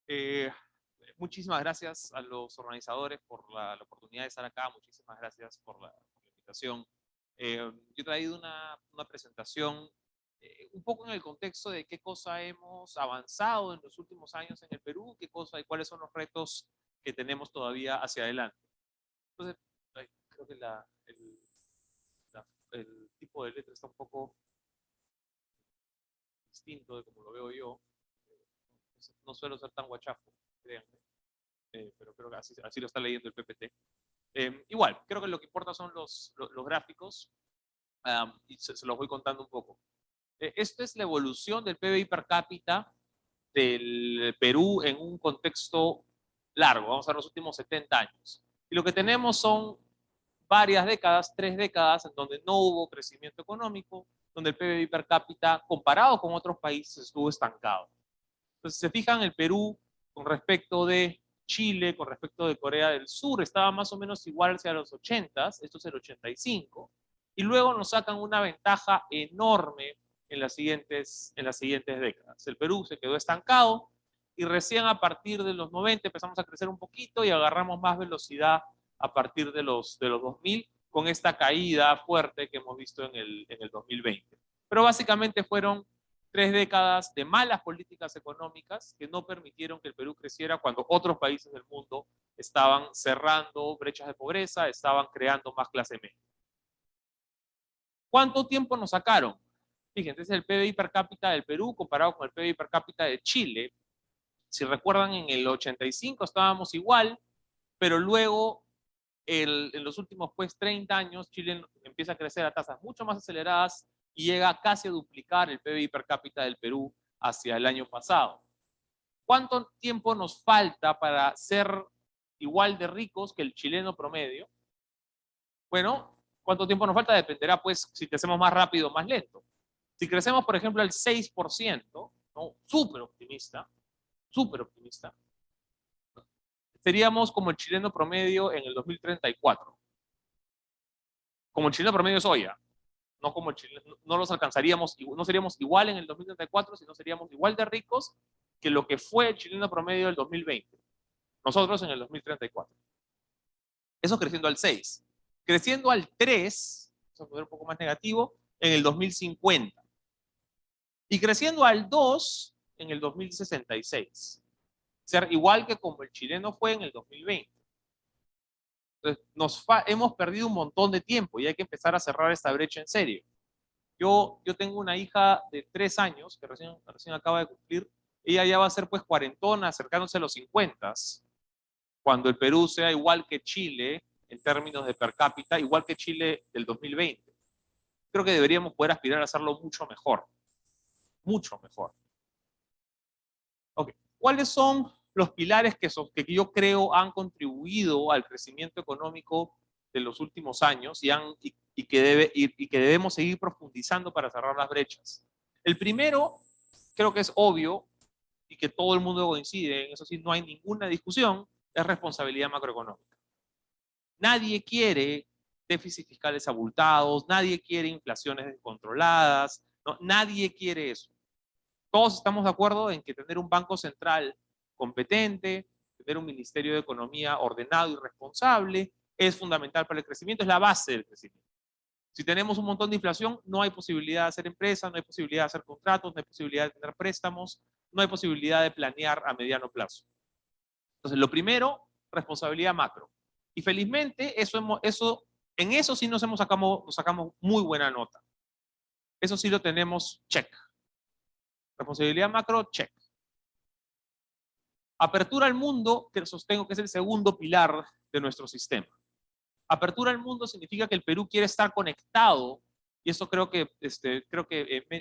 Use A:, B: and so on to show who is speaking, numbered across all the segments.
A: Eh, Muchísimas gracias a los organizadores por la oportunidad de estar acá. Muchísimas gracias por la invitación. Yo he traído una presentación un poco en el contexto de qué cosa hemos avanzado en los últimos años en el Perú, qué cosa y cuáles son los retos que tenemos todavía hacia adelante. Entonces, creo que el tipo de letra está un poco distinto de como lo veo yo. No suelo ser tan guachafo, créanme. Pero creo que así lo está leyendo el PPT. Igual, creo que lo que importa son los gráficos y se los voy contando un poco. Esta es la evolución del PBI per cápita del Perú en un contexto largo, vamos a ver los últimos 70 años. Y lo que tenemos son varias décadas, 3 décadas, en donde no hubo crecimiento económico, donde el PBI per cápita, comparado con otros países, estuvo estancado. Entonces, si se fijan, el Perú, con respecto de Chile, con respecto de Corea del Sur, estaba más o menos igual hacia los 80s, esto es el 85, y luego nos sacan una ventaja enorme en las siguientes décadas. El Perú se quedó estancado y recién a partir de los 90 empezamos a crecer un poquito y agarramos más velocidad a partir de los 2000 con esta caída fuerte que hemos visto en el 2020. Pero básicamente fueron 3 décadas de malas políticas económicas que no permitieron que el Perú creciera cuando otros países del mundo estaban cerrando brechas de pobreza, estaban creando más clase media. ¿Cuánto tiempo nos sacaron? Fíjense, es el PBI per cápita del Perú comparado con el PBI per cápita de Chile. Si recuerdan, en el 85 estábamos igual, pero luego en los últimos 30 años Chile empieza a crecer a tasas mucho más aceleradas y llega casi a duplicar el PBI per cápita del Perú hacia el año pasado. ¿Cuánto tiempo nos falta para ser igual de ricos que el chileno promedio? Bueno, ¿cuánto tiempo nos falta? Dependerá, pues, si crecemos más rápido o más lento. Si crecemos, por ejemplo, al 6%, ¿no? Súper optimista, seríamos como el chileno promedio en el 2034. Como el chileno promedio es hoy, no como el chileno, no los alcanzaríamos, no seríamos igual en el 2034, sino seríamos igual de ricos que lo que fue el chileno promedio del 2020. Nosotros en el 2034. Eso creciendo al 6. Creciendo al 3, vamos a poner un poco más negativo, en el 2050. Y creciendo al 2 en el 2066. Ser igual que como el chileno fue en el 2020. Entonces, hemos perdido un montón de tiempo y hay que empezar a cerrar esta brecha en serio. Yo tengo una hija de 3 años que recién acaba de cumplir. Ella ya va a ser pues cuarentona, acercándose a los 50, cuando el Perú sea igual que Chile en términos de per cápita, igual que Chile del 2020. Creo que deberíamos poder aspirar a hacerlo mucho mejor. Mucho mejor. Ok. ¿Cuáles son los pilares que yo creo han contribuido al crecimiento económico de los últimos años y que debemos seguir profundizando para cerrar las brechas? El primero, creo que es obvio y que todo el mundo coincide, en eso sí no hay ninguna discusión, es responsabilidad macroeconómica. Nadie quiere déficits fiscales abultados, nadie quiere inflaciones descontroladas, ¿no? Nadie quiere eso. Todos estamos de acuerdo en que tener un banco central competente, tener un ministerio de economía ordenado y responsable es fundamental para el crecimiento, es la base del crecimiento. Si tenemos un montón de inflación, no hay posibilidad de hacer empresas, no hay posibilidad de hacer contratos, no hay posibilidad de tener préstamos, no hay posibilidad de planear a mediano plazo. Entonces, lo primero, responsabilidad macro. Y felizmente, en eso sí nos sacamos muy buena nota. Eso sí lo tenemos check. Responsabilidad macro, check. Apertura al mundo, que sostengo que es el segundo pilar de nuestro sistema. Apertura al mundo significa que el Perú quiere estar conectado, y eso creo que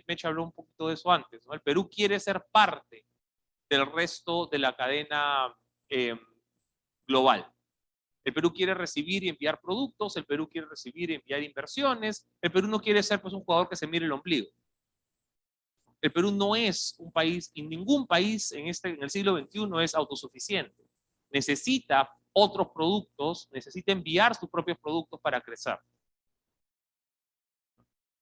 A: Meche habló un poquito de eso antes, ¿no? El Perú quiere ser parte del resto de la cadena global. El Perú quiere recibir y enviar productos, el Perú quiere recibir y enviar inversiones, el Perú no quiere ser pues un jugador que se mire el ombligo. El Perú no es un país, y ningún país en el siglo XXI es autosuficiente. Necesita otros productos, necesita enviar sus propios productos para crecer.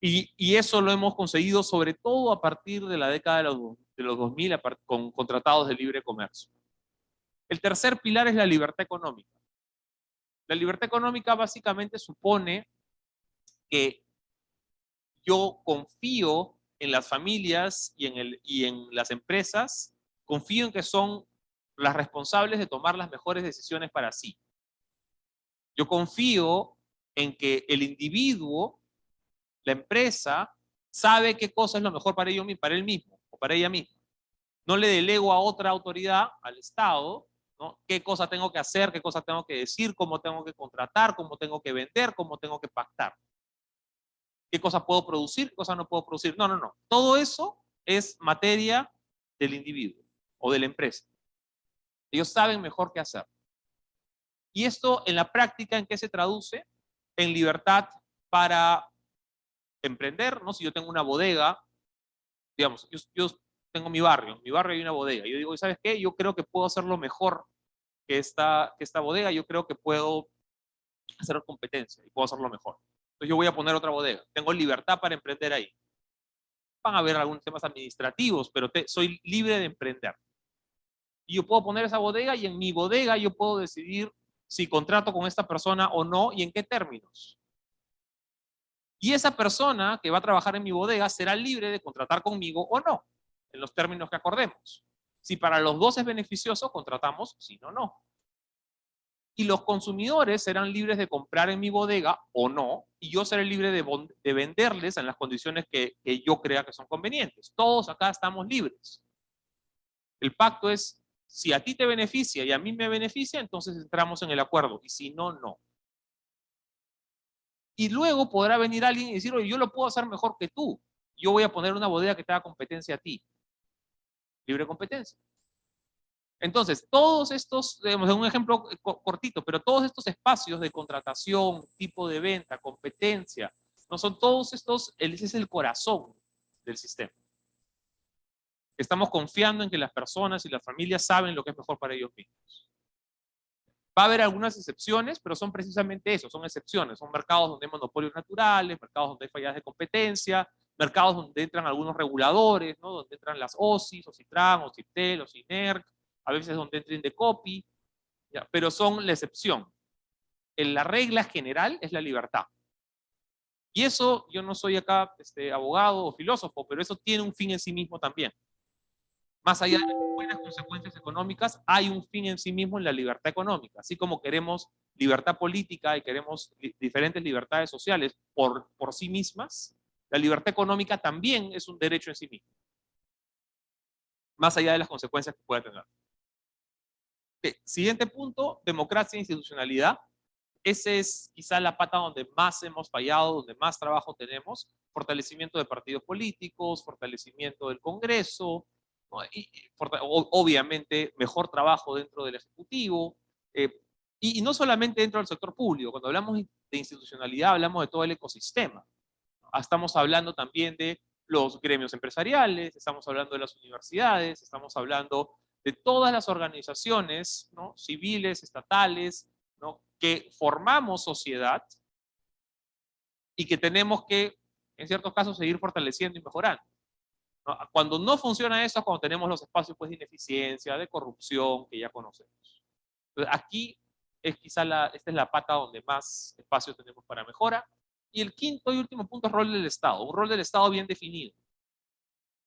A: Y eso lo hemos conseguido sobre todo a partir de la década de los 2000 con tratados de libre comercio. El tercer pilar es la libertad económica. La libertad económica básicamente supone que yo confío en las familias y en las empresas, confío en que son las responsables de tomar las mejores decisiones para sí. Yo confío en que el individuo, la empresa, sabe qué cosa es lo mejor para para él mismo o para ella misma. No le delego a otra autoridad, al Estado, ¿no? Qué cosa tengo que hacer, qué cosa tengo que decir, cómo tengo que contratar, cómo tengo que vender, cómo tengo que pactar. ¿Qué cosa puedo producir, qué cosa no puedo producir? No, no, no. Todo eso es materia del individuo o de la empresa. Ellos saben mejor qué hacer. Y esto en la práctica, ¿en qué se traduce? En libertad para emprender, ¿no? Si yo tengo una bodega, digamos, yo tengo mi barrio, en mi barrio hay una bodega. Yo digo, ¿sabes qué? Yo creo que puedo hacerlo mejor que esta bodega, yo creo que puedo hacer competencia y puedo hacerlo mejor. Entonces yo voy a poner otra bodega. Tengo libertad para emprender ahí. Van a haber algunos temas administrativos, pero soy libre de emprender. Y yo puedo poner esa bodega y en mi bodega yo puedo decidir si contrato con esta persona o no y en qué términos. Y esa persona que va a trabajar en mi bodega será libre de contratar conmigo o no, en los términos que acordemos. Si para los dos es beneficioso, contratamos, si no, no. Y los consumidores serán libres de comprar en mi bodega o no, y yo seré libre de venderles en las condiciones que yo crea que son convenientes. Todos acá estamos libres. El pacto es, si a ti te beneficia y a mí me beneficia, entonces entramos en el acuerdo, y si no, no. Y luego podrá venir alguien y decir, oye, yo lo puedo hacer mejor que tú. Yo voy a poner una bodega que te haga competencia a ti. Libre competencia. Entonces, todos estos, digamos, un ejemplo cortito, pero todos estos espacios de contratación, tipo de venta, competencia, no son todos estos, ese es el corazón del sistema. Estamos confiando en que las personas y las familias saben lo que es mejor para ellos mismos. Va a haber algunas excepciones, pero son precisamente eso, son excepciones. Son mercados donde hay monopolios naturales, mercados donde hay fallas de competencia, mercados donde entran algunos reguladores, ¿no? Donde entran las OSIs, OSITRAN, OSITEL, OSINERC, a veces donde entra Indecopi, ¿ya? Pero son la excepción. La regla general es la libertad. Y eso, yo no soy acá abogado o filósofo, pero eso tiene un fin en sí mismo también. Más allá de las buenas consecuencias económicas, hay un fin en sí mismo en la libertad económica. Así como queremos libertad política y queremos diferentes libertades sociales por sí mismas, la libertad económica también es un derecho en sí mismo. Más allá de las consecuencias que pueda tener. Siguiente punto, democracia e institucionalidad. Esa es quizá la pata donde más hemos fallado, donde más trabajo tenemos. Fortalecimiento de partidos políticos, fortalecimiento del Congreso, ¿no? Obviamente mejor trabajo dentro del Ejecutivo. Y no solamente dentro del sector público, cuando hablamos de institucionalidad hablamos de todo el ecosistema. Estamos hablando también de los gremios empresariales, estamos hablando de las universidades, estamos hablando de todas las organizaciones, ¿no? Civiles, estatales, ¿no? Que formamos sociedad y que tenemos que, en ciertos casos, seguir fortaleciendo y mejorando, ¿no? Cuando no funciona eso es cuando tenemos los espacios pues, de ineficiencia, de corrupción, que ya conocemos. Entonces, aquí es quizá esta es la pata donde más espacio tenemos para mejora. Y el quinto y último punto es el rol del Estado. Un rol del Estado bien definido.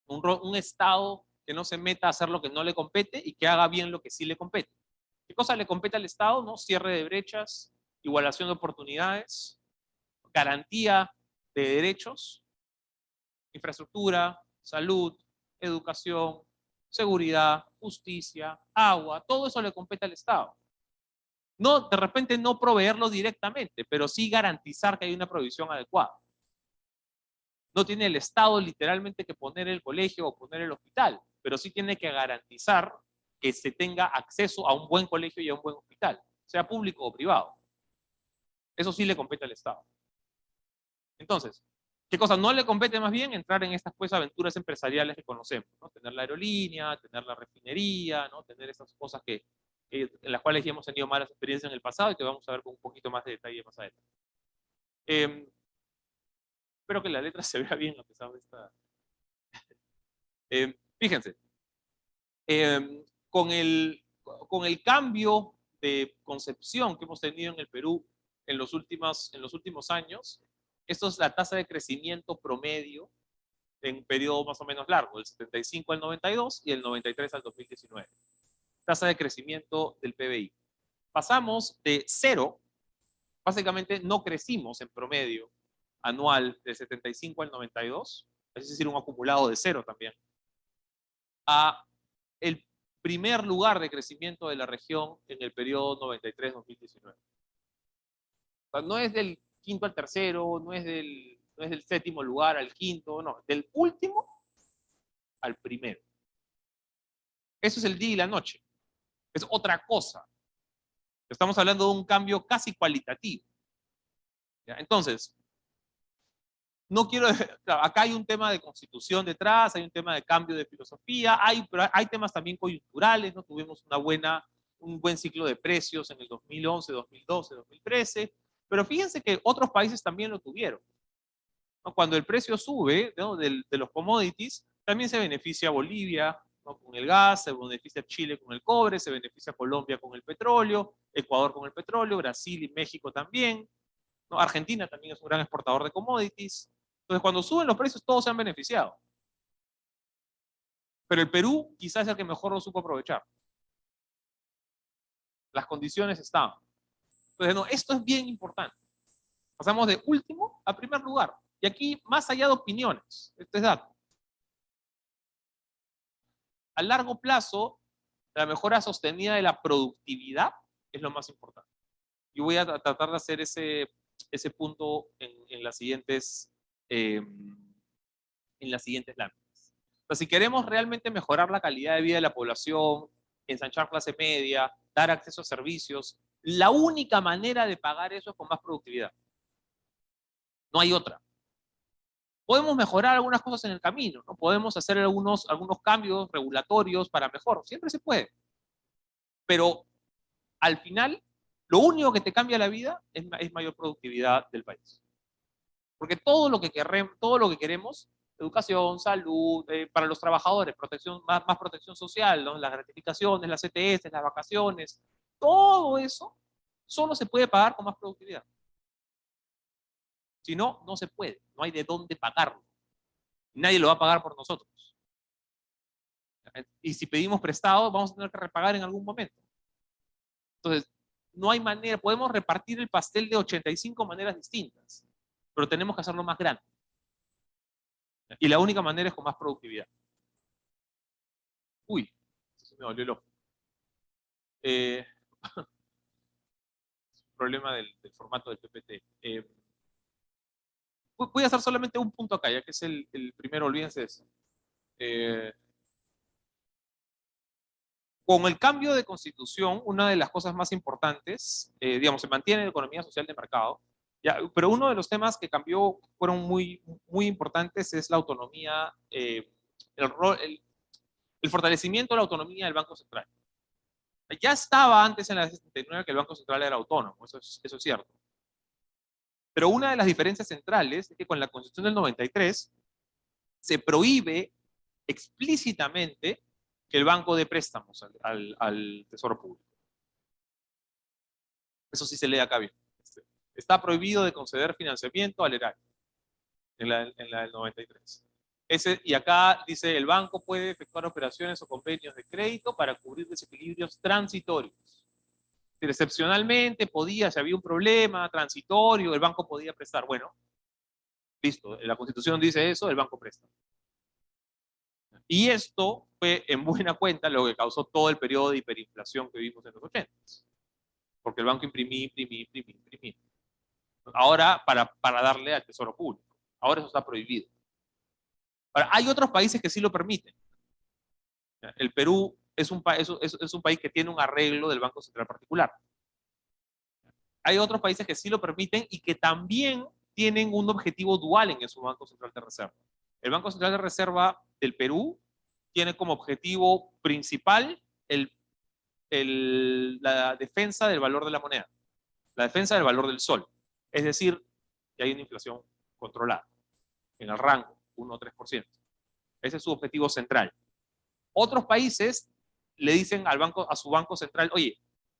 A: Un Estado que no se meta a hacer lo que no le compete y que haga bien lo que sí le compete. ¿Qué cosa le compete al Estado? ¿No? Cierre de brechas, igualación de oportunidades, garantía de derechos, infraestructura, salud, educación, seguridad, justicia, agua, todo eso le compete al Estado. No, de repente no proveerlo directamente, pero sí garantizar que hay una provisión adecuada. No tiene el Estado literalmente que poner el colegio o poner el hospital, pero sí tiene que garantizar que se tenga acceso a un buen colegio y a un buen hospital, sea público o privado. Eso sí le compete al Estado. Entonces, ¿qué cosa no le compete más bien? Entrar en estas pues aventuras empresariales que conocemos, ¿no? Tener la aerolínea, tener la refinería, ¿no? Tener estas cosas en las cuales ya hemos tenido malas experiencias en el pasado y que vamos a ver con un poquito más de detalle más adelante. Espero que la letra se vea bien a pesar de esta... fíjense, con con el cambio de concepción que hemos tenido en el Perú en los últimos años, esto es la tasa de crecimiento promedio en un periodo más o menos largo, del 75 al 92 y del 93 al 2019. Tasa de crecimiento del PBI. Pasamos de cero, básicamente no crecimos en promedio anual del 75 al 92, es decir, un acumulado de cero también, a el primer lugar de crecimiento de la región en el periodo 93-2019. O sea, no es del quinto al tercero, no es del séptimo lugar al quinto, no, del último al primero. Eso es el día y la noche. Es otra cosa. Estamos hablando de un cambio casi cualitativo. ¿Ya? Entonces, no quiero, claro, acá hay un tema de constitución detrás, hay un tema de cambio de filosofía, pero hay temas también coyunturales, ¿no? Tuvimos un buen ciclo de precios en el 2011, 2012, 2013, pero fíjense que otros países también lo tuvieron, ¿no? Cuando el precio sube, ¿no? de los commodities, también se beneficia Bolivia, ¿no? Con el gas, se beneficia Chile con el cobre, se beneficia Colombia con el petróleo, Ecuador con el petróleo, Brasil y México también, ¿no? Argentina también es un gran exportador de commodities. Entonces, cuando suben los precios, todos se han beneficiado. Pero el Perú quizás es el que mejor lo supo aprovechar. Las condiciones estaban. Entonces, no, esto es bien importante. Pasamos de último a primer lugar. Y aquí, más allá de opiniones, este es dato. A largo plazo, la mejora sostenida de la productividad es lo más importante. Y voy a tratar de hacer ese punto en las siguientes láminas. Pero si queremos realmente mejorar la calidad de vida de la población, ensanchar clase media, dar acceso a servicios, la única manera de pagar eso es con más productividad. No hay otra. Podemos mejorar algunas cosas en el camino, ¿no? Podemos hacer algunos cambios regulatorios para mejor, siempre se puede. Pero al final, lo único que te cambia la vida es mayor productividad del país. Porque todo lo que queremos, educación, salud, para los trabajadores, más protección social, ¿no? Las gratificaciones, las CTS, las vacaciones, todo eso solo se puede pagar con más productividad. Si no, no se puede, no hay de dónde pagarlo. Nadie lo va a pagar por nosotros. Y si pedimos prestado, vamos a tener que repagar en algún momento. Entonces, no hay manera, podemos repartir el pastel de 85 maneras distintas, pero tenemos que hacerlo más grande. Y la única manera es con más productividad. Uy, se me volvió el ojo. Problema del formato del PPT. Voy a hacer solamente un punto acá, ya que es el primero, olvídense de eso. Con el cambio de constitución, una de las cosas más importantes, digamos, se mantiene la economía social de mercado, ya, pero uno de los temas que cambió fueron muy, muy importantes es la autonomía, el fortalecimiento de la autonomía del Banco Central. Ya estaba antes en la 69 que el Banco Central era autónomo, eso es cierto. Pero una de las diferencias centrales es que con la Constitución del 93 se prohíbe explícitamente que el banco dé préstamos al Tesoro Público. Eso sí se lee acá bien. Está prohibido de conceder financiamiento al erario en la del 93. Y acá dice, el banco puede efectuar operaciones o convenios de crédito para cubrir desequilibrios transitorios. Excepcionalmente podía, si había un problema transitorio, el banco podía prestar. Bueno, listo, la Constitución dice eso, el banco presta. Y esto fue en buena cuenta lo que causó todo el periodo de hiperinflación que vivimos en los 80. Porque el banco imprimía. Ahora, para darle al Tesoro Público. Ahora eso está prohibido. Ahora, hay otros países que sí lo permiten. El Perú es un país que tiene un arreglo del Banco Central particular. Hay otros países que sí lo permiten y que también tienen un objetivo dual en su Banco Central de Reserva. El Banco Central de Reserva del Perú tiene como objetivo principal la defensa del valor de la moneda, la defensa del valor del sol. Es decir, que hay una inflación controlada en el rango 1 o 3%. Ese es su objetivo central. Otros países le dicen al banco, a su banco central, oye,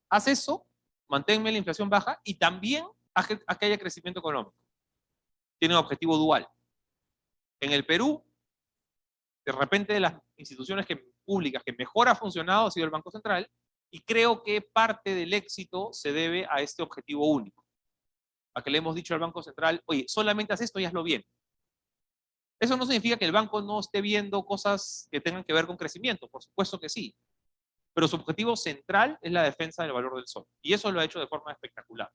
A: haz eso, manténme la inflación baja y también haz que haya crecimiento económico. Tiene un objetivo dual. En el Perú, de repente de las instituciones públicas que mejor ha funcionado ha sido el Banco Central, y creo que parte del éxito se debe a este objetivo único. A que le hemos dicho al Banco Central, oye, solamente haz esto y hazlo bien. Eso no significa que el banco no esté viendo cosas que tengan que ver con crecimiento, por supuesto que sí, pero su objetivo central es la defensa del valor del sol, y eso lo ha hecho de forma espectacular.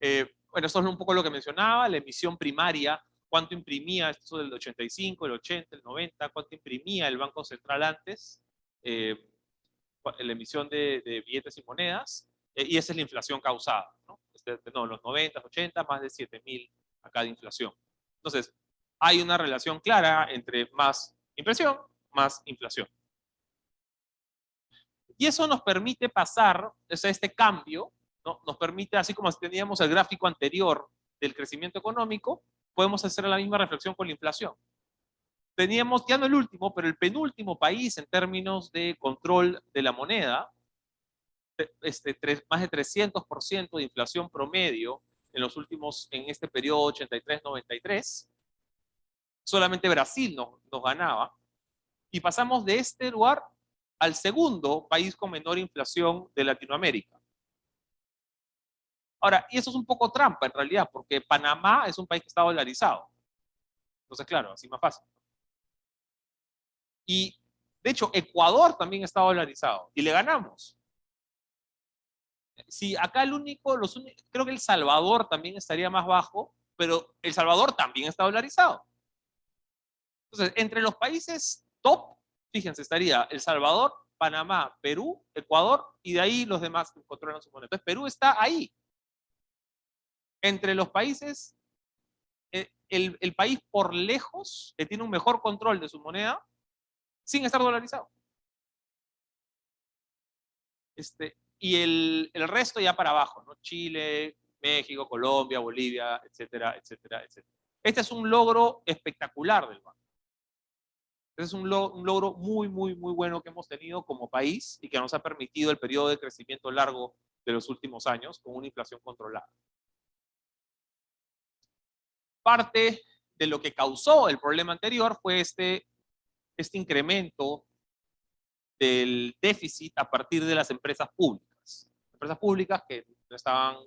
A: Bueno, esto es un poco lo que mencionaba, la emisión primaria, cuánto imprimía, esto del 85, el 80, el 90, cuánto imprimía el Banco Central antes, la emisión de billetes y monedas, y esa es la inflación causada, ¿no? Los 90, 80, más de 7.000 acá de inflación. Entonces, hay una relación clara entre más impresión, más inflación. Y eso nos permite pasar, o sea, este cambio, ¿no? Nos permite, así como teníamos el gráfico anterior del crecimiento económico, podemos hacer la misma reflexión con la inflación. Teníamos, ya no el último, pero el penúltimo país en términos de control de la moneda, más de 300% de inflación promedio en este periodo 83-93. Solamente Brasil nos ganaba, y pasamos de este lugar al segundo país con menor inflación de Latinoamérica. Ahora, y eso es un poco trampa en realidad, porque Panamá es un país que está dolarizado. Entonces, claro, así más fácil. Y, de hecho, Ecuador también está dolarizado, y le ganamos. Si acá creo que El Salvador también estaría más bajo, pero El Salvador también está dolarizado. Entonces, entre los países top, fíjense, estaría El Salvador, Panamá, Perú, Ecuador, y de ahí los demás que controlan su moneda. Entonces, Perú está ahí. Entre los países, el país por lejos que tiene un mejor control de su moneda sin estar dolarizado. Y el resto ya para abajo, ¿no? Chile, México, Colombia, Bolivia, etcétera, etcétera, etcétera. Este es un logro espectacular del banco. Este es un logro muy, muy, muy bueno que hemos tenido como país y que nos ha permitido el periodo de crecimiento largo de los últimos años con una inflación controlada. Parte de lo que causó el problema anterior fue este incremento del déficit a partir de las empresas públicas. Empresas públicas que no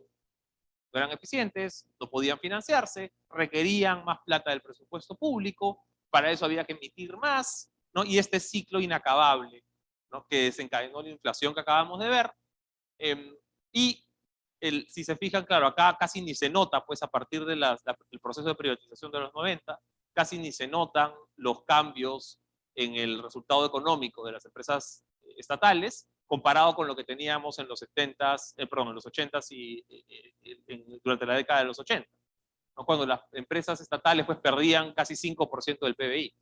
A: eran eficientes, no podían financiarse, requerían más plata del presupuesto público, para eso había que emitir más, ¿no? Y este ciclo inacabable, ¿no? Que desencadenó la inflación que acabamos de ver. Y si se fijan, claro, acá casi ni se nota, pues a partir del proceso de privatización de los 90, casi ni se notan los cambios en el resultado económico de las empresas estatales, comparado con lo que teníamos en los 70s, perdón, en los 80s y durante la década de los 80, ¿no? Cuando las empresas estatales pues perdían casi 5% del PBI.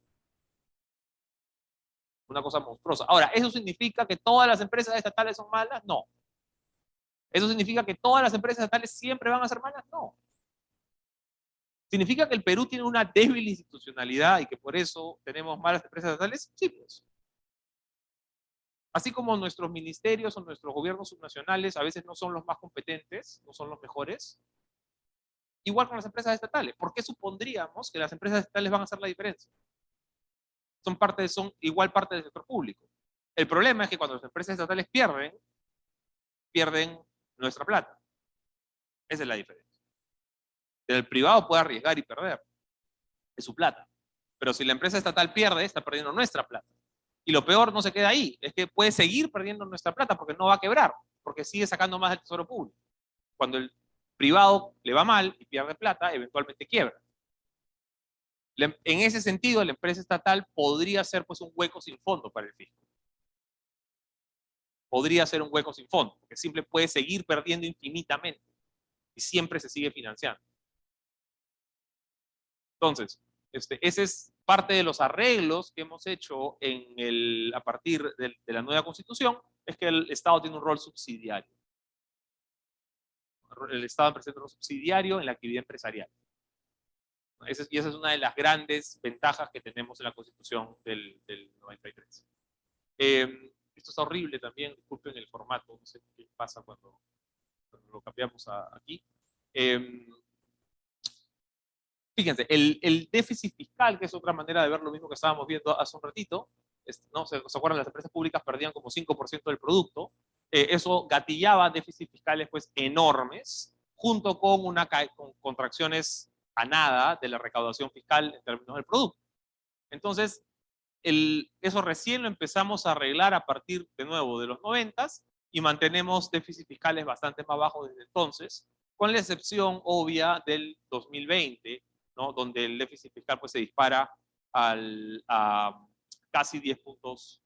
A: Una cosa monstruosa. Ahora, ¿eso significa que todas las empresas estatales son malas? No. ¿Eso significa que todas las empresas estatales siempre van a ser malas? No. ¿Significa que el Perú tiene una débil institucionalidad y que por eso tenemos malas empresas estatales? Sí, pues. Así como nuestros ministerios o nuestros gobiernos subnacionales a veces no son los más competentes, no son los mejores, igual con las empresas estatales. ¿Por qué supondríamos que las empresas estatales van a hacer la diferencia? Son igual parte del sector público. El problema es que cuando las empresas estatales pierden nuestra plata. Esa es la diferencia. El privado puede arriesgar y perder. Es su plata. Pero si la empresa estatal pierde, está perdiendo nuestra plata. Y lo peor no se queda ahí, es que puede seguir perdiendo nuestra plata porque no va a quebrar, porque sigue sacando más del tesoro público. Cuando el privado le va mal y pierde plata, eventualmente quiebra. En ese sentido, la empresa estatal podría ser pues un hueco sin fondo para el fisco. Podría ser un hueco sin fondo, porque siempre puede seguir perdiendo infinitamente y siempre se sigue financiando. Entonces, ese es parte de los arreglos que hemos hecho a partir de la nueva constitución, es que el Estado tiene un rol subsidiario. El Estado presenta un rol subsidiario en la actividad empresarial. Y esa es una de las grandes ventajas que tenemos en la constitución del 93. Esto está horrible también, disculpen el formato, no sé qué pasa cuando lo cambiamos aquí. Fíjense, el déficit fiscal, que es otra manera de ver lo mismo que estábamos viendo hace un ratito, ¿no? ¿Se acuerdan? Las empresas públicas perdían como 5% del producto. Eso gatillaba déficits fiscales pues enormes, junto con con contracciones a nada de la recaudación fiscal en términos del producto. Entonces, eso recién lo empezamos a arreglar a partir de nuevo de los 90s y mantenemos déficits fiscales bastante más bajos desde entonces, con la excepción obvia del 2020, ¿no? Donde el déficit fiscal pues, se dispara a casi 10 puntos,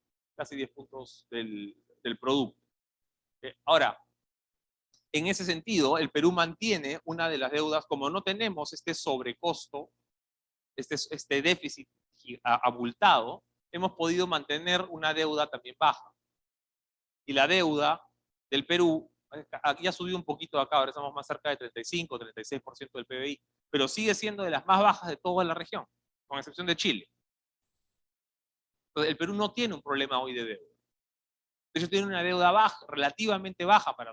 A: del producto. Ahora, en ese sentido, el Perú mantiene una de las deudas, como no tenemos este sobrecosto, este déficit abultado, hemos podido mantener una deuda también baja. Y la deuda del Perú, aquí ha subido un poquito acá, ahora estamos más cerca de 35, 36% del PBI, pero sigue siendo de las más bajas de toda la región, con excepción de Chile. Entonces, el Perú no tiene un problema hoy de deuda. De hecho, tiene una deuda baja, relativamente baja para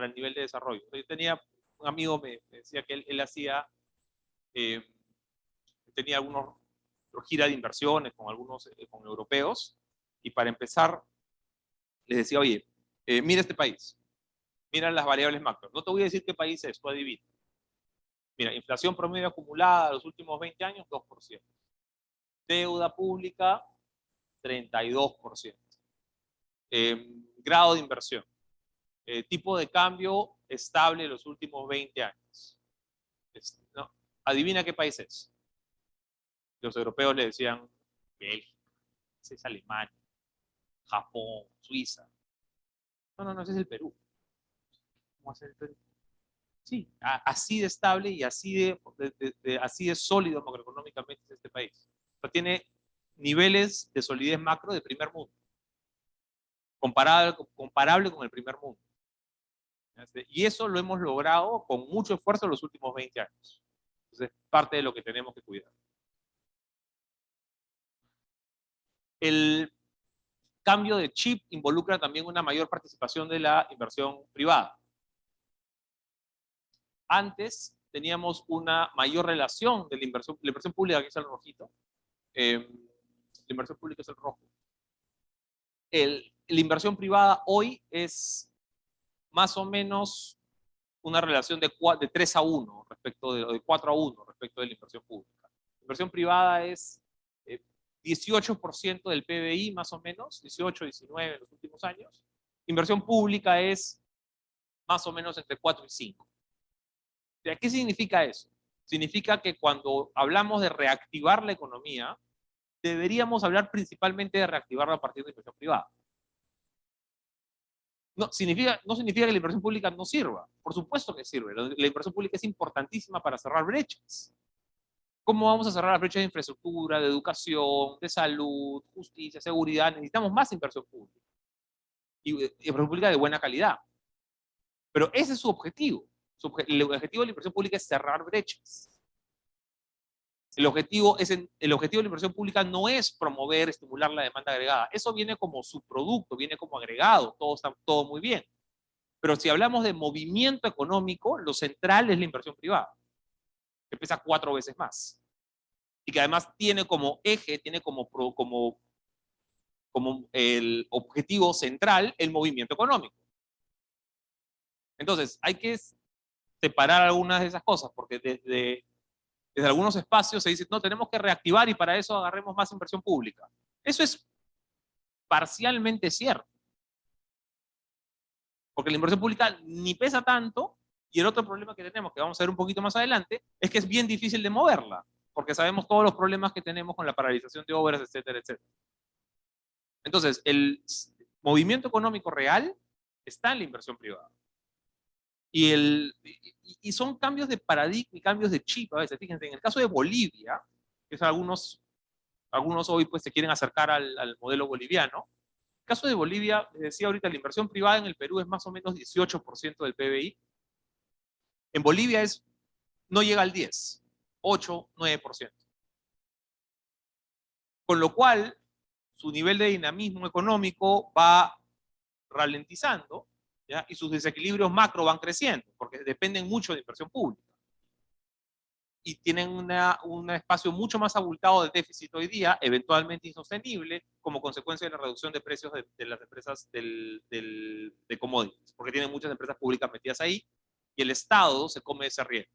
A: el nivel de desarrollo. Yo tenía un amigo, me decía que él hacía, tenía algunos gira de inversiones con algunos con europeos, y para empezar les decía, oye, mira este país, mira las variables macro. No te voy a decir qué país es, tú adivina. Mira, inflación promedio acumulada los últimos 20 años, 2%. Deuda pública, 32%. Grado de inversión. Tipo de cambio estable los últimos 20 años. ¿No? Adivina qué país es. Los europeos le decían Bélgica, es Alemania, Japón, Suiza. No, ese es el Perú. ¿Cómo va a ser el Perú? Sí, así de estable y así de sólido macroeconómicamente es este país. O sea, tiene niveles de solidez macro de primer mundo, comparable con el primer mundo. Y eso lo hemos logrado con mucho esfuerzo en los últimos 20 años. Entonces, parte de lo que tenemos que cuidar. El cambio de chip involucra también una mayor participación de la inversión privada. Antes teníamos una mayor relación de la inversión pública, que es el rojito. La inversión pública es el rojo. La inversión privada hoy es más o menos una relación de 3-1 de 4-1 respecto de la inversión pública. La inversión privada es 18% del PBI más o menos, 18, 19 en los últimos años. Inversión pública es más o menos entre 4 y 5. ¿Qué significa eso? Significa que cuando hablamos de reactivar la economía, deberíamos hablar principalmente de reactivarla a partir de inversión privada. No significa que la inversión pública no sirva. Por supuesto que sirve. La inversión pública es importantísima para cerrar brechas. ¿Cómo vamos a cerrar las brechas de infraestructura, de educación, de salud, justicia, seguridad? Necesitamos más inversión pública. Y inversión pública de buena calidad. Pero ese es su objetivo. El objetivo de la inversión pública es cerrar brechas. El objetivo de la inversión pública no es promover, estimular la demanda agregada. Eso viene como subproducto, viene como agregado, todo muy bien. Pero si hablamos de movimiento económico, lo central es la inversión privada, que pesa 4 veces más. Y que además tiene como eje, tiene como el objetivo central el movimiento económico. Entonces, hay que separar algunas de esas cosas, porque desde algunos espacios se dice, no, tenemos que reactivar y para eso agarremos más inversión pública. Eso es parcialmente cierto. Porque la inversión pública ni pesa tanto, y el otro problema que tenemos, que vamos a ver un poquito más adelante, es que es bien difícil de moverla, porque sabemos todos los problemas que tenemos con la paralización de obras, etcétera, etcétera. Entonces, el movimiento económico real está en la inversión privada. Y son cambios de paradigma y cambios de chip a veces. Fíjense, en el caso de Bolivia, que es algunos hoy pues se quieren acercar al modelo boliviano. En el caso de Bolivia, les decía ahorita, la inversión privada en el Perú es más o menos 18% del PBI. En Bolivia no llega al 10, 8, 9%. Con lo cual, su nivel de dinamismo económico va ralentizando, ¿ya? Y sus desequilibrios macro van creciendo, porque dependen mucho de inversión pública. Y tienen un espacio mucho más abultado de déficit hoy día, eventualmente insostenible, como consecuencia de la reducción de precios de las empresas de commodities, porque tienen muchas empresas públicas metidas ahí, y el Estado se come ese riesgo.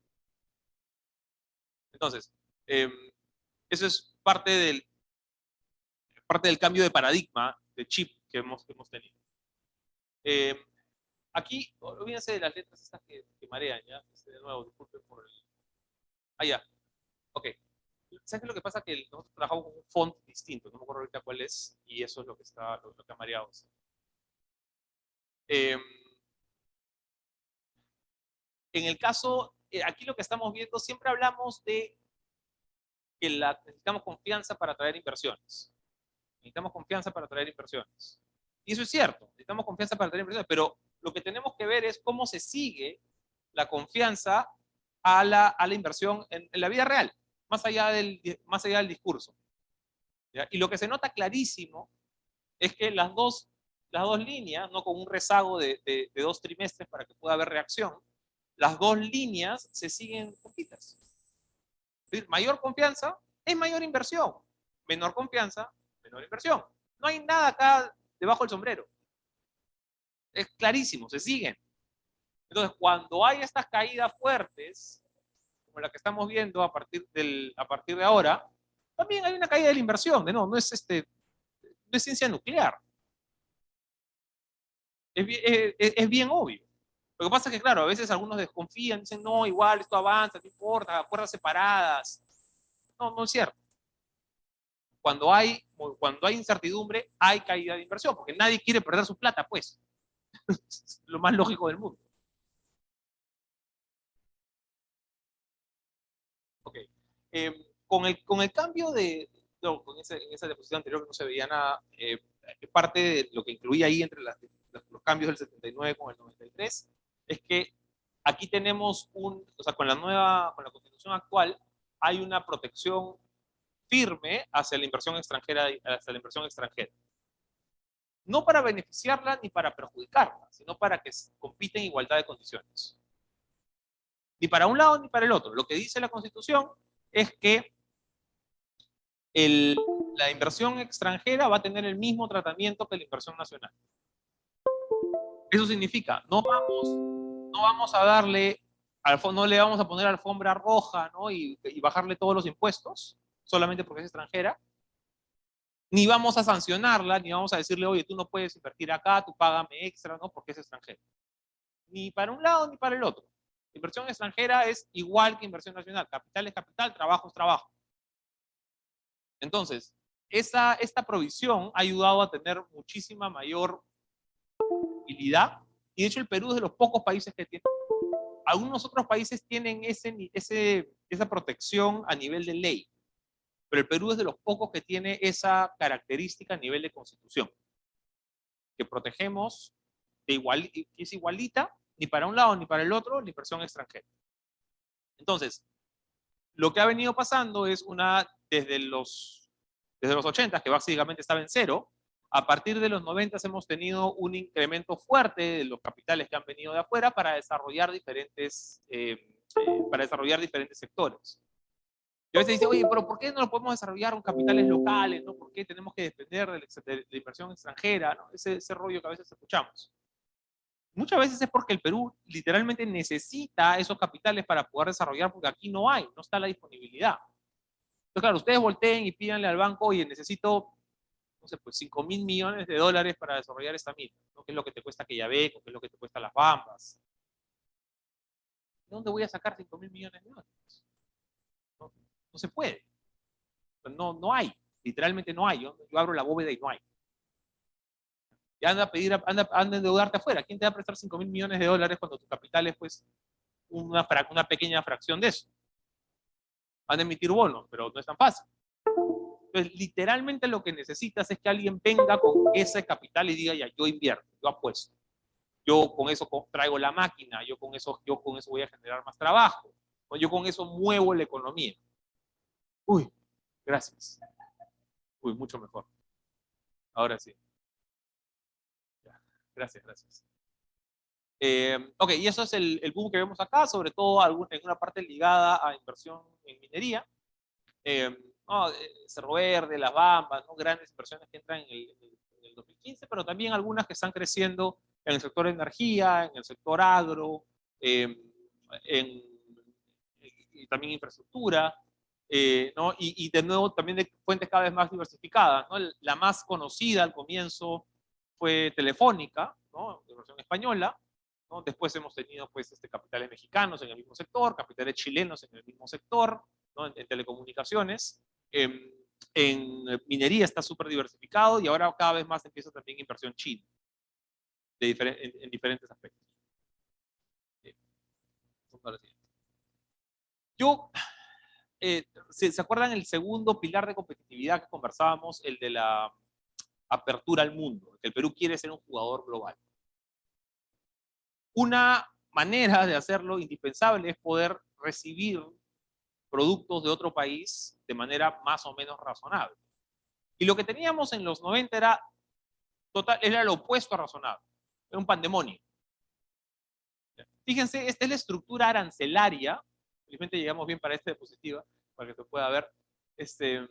A: Entonces, eso es parte del cambio de paradigma, de chip que hemos tenido. Aquí, olvídense de las letras estas que marean, ¿ya? De nuevo, disculpen por el... Ah, ya. Ok. ¿Sabes qué es lo que pasa? Que nosotros trabajamos con un font distinto, no me acuerdo ahorita cuál es, y eso es lo que lo que ha mareado. Eh, en el caso, aquí lo que estamos viendo, siempre hablamos de que necesitamos confianza para atraer inversiones. Necesitamos confianza para atraer inversiones. Y eso es cierto, necesitamos confianza para atraer inversiones, pero lo que tenemos que ver es cómo se sigue la confianza a la inversión en la vida real, más allá del discurso. ¿Ya? Y lo que se nota clarísimo es que las dos líneas, no con un rezago de 2 trimestres para que pueda haber reacción, las dos líneas se siguen juntitas. Es decir, mayor confianza es mayor inversión, menor confianza, menor inversión. No hay nada acá debajo del sombrero. Es clarísimo, se siguen. Entonces, cuando hay estas caídas fuertes, como la que estamos viendo a partir de ahora, también hay una caída de la inversión. No es ciencia nuclear. Es bien obvio. Lo que pasa es que, claro, a veces algunos desconfían, dicen, no, igual esto avanza, no importa, cuerdas separadas. No, no es cierto. Cuando hay incertidumbre, hay caída de inversión, porque nadie quiere perder su plata, pues. Es lo más lógico del mundo. Ok. Con el cambio no, en esa diapositiva anterior que no se veía nada, parte de lo que incluía ahí entre los cambios del 79 con el 93, es que aquí tenemos o sea, con la constitución actual, hay una protección firme hacia la inversión extranjera, no para beneficiarla ni para perjudicarla, sino para que compita en igualdad de condiciones. Ni para un lado ni para el otro. Lo que dice la Constitución es que la inversión extranjera va a tener el mismo tratamiento que la inversión nacional. Eso significa, no vamos a darle, no le vamos a poner alfombra roja, ¿no? y bajarle todos los impuestos, solamente porque es extranjera, ni vamos a sancionarla, ni vamos a decirle, oye, tú no puedes invertir acá, tú págame extra, ¿no? Porque es extranjero. Ni para un lado ni para el otro. Inversión extranjera es igual que inversión nacional. Capital es capital, trabajo es trabajo. Entonces, esta provisión ha ayudado a tener muchísima mayor utilidad. Y de hecho el Perú es de los pocos países que tiene. Algunos otros países tienen esa protección a nivel de ley. Pero el Perú es de los pocos que tiene esa característica a nivel de constitución. Que protegemos que es igualita, ni para un lado ni para el otro, la inversión extranjera. Entonces, lo que ha venido pasando es desde los 80, que básicamente estaba en cero, a partir de los 90 hemos tenido un incremento fuerte de los capitales que han venido de afuera para desarrollar diferentes sectores. Y a veces dice, oye, pero ¿por qué no lo podemos desarrollar con capitales locales? ¿No? ¿Por qué tenemos que depender de la inversión extranjera? ¿No? Ese rollo que a veces escuchamos. Muchas veces es porque el Perú literalmente necesita esos capitales para poder desarrollar, porque aquí no está la disponibilidad. Entonces, claro, ustedes volteen y pídanle al banco, oye, necesito, no sé, pues 5.000 millones de dólares para desarrollar esta mina, ¿no? ¿Qué es lo que te cuesta Quellaveco? ¿Qué es lo que te cuesta Las Bambas? ¿De dónde voy a sacar 5.000 millones de dólares? No, no se puede. No hay. Literalmente no hay. Yo abro la bóveda y no hay. Y anda a endeudarte afuera. ¿Quién te va a prestar 5.000 millones de dólares cuando tu capital es pues una pequeña fracción de eso? Van a emitir bonos, pero no es tan fácil. Entonces, literalmente lo que necesitas es que alguien venga con ese capital y diga, ya, yo invierto, yo apuesto. Yo con eso traigo la máquina, yo con eso voy a generar más trabajo, o yo con eso muevo la economía. Uy, gracias. Uy, mucho mejor. Ahora sí. Ya. Gracias, gracias. Ok, y eso es el boom que vemos acá, sobre todo en una parte ligada a inversión en minería. Eh, no, Cerro Verde, Las Bambas, ¿no? Grandes inversiones que entran en el 2015, pero también algunas que están creciendo en el sector de energía, en el sector agro, eh, en, y también infraestructura, ¿no? Y de nuevo también de fuentes cada vez más diversificadas, ¿no? La más conocida al comienzo fue Telefónica, ¿no? De versión española, ¿no? Después hemos tenido pues, capitales mexicanos en el mismo sector, capitales chilenos en el mismo sector, ¿no? En telecomunicaciones. En minería está súper diversificado y ahora cada vez más empieza también inversión china en diferentes aspectos. Yo, ¿se acuerdan el segundo pilar de competitividad que conversábamos? El de la apertura al mundo, que el Perú quiere ser un jugador global. Una manera de hacerlo indispensable es poder recibir productos de otro país de manera más o menos razonable. Y lo que teníamos en los 90 era lo opuesto a razonable. Era un pandemonio. Fíjense, esta es la estructura arancelaria. Felizmente llegamos bien para esta diapositiva, para que se pueda ver. Esta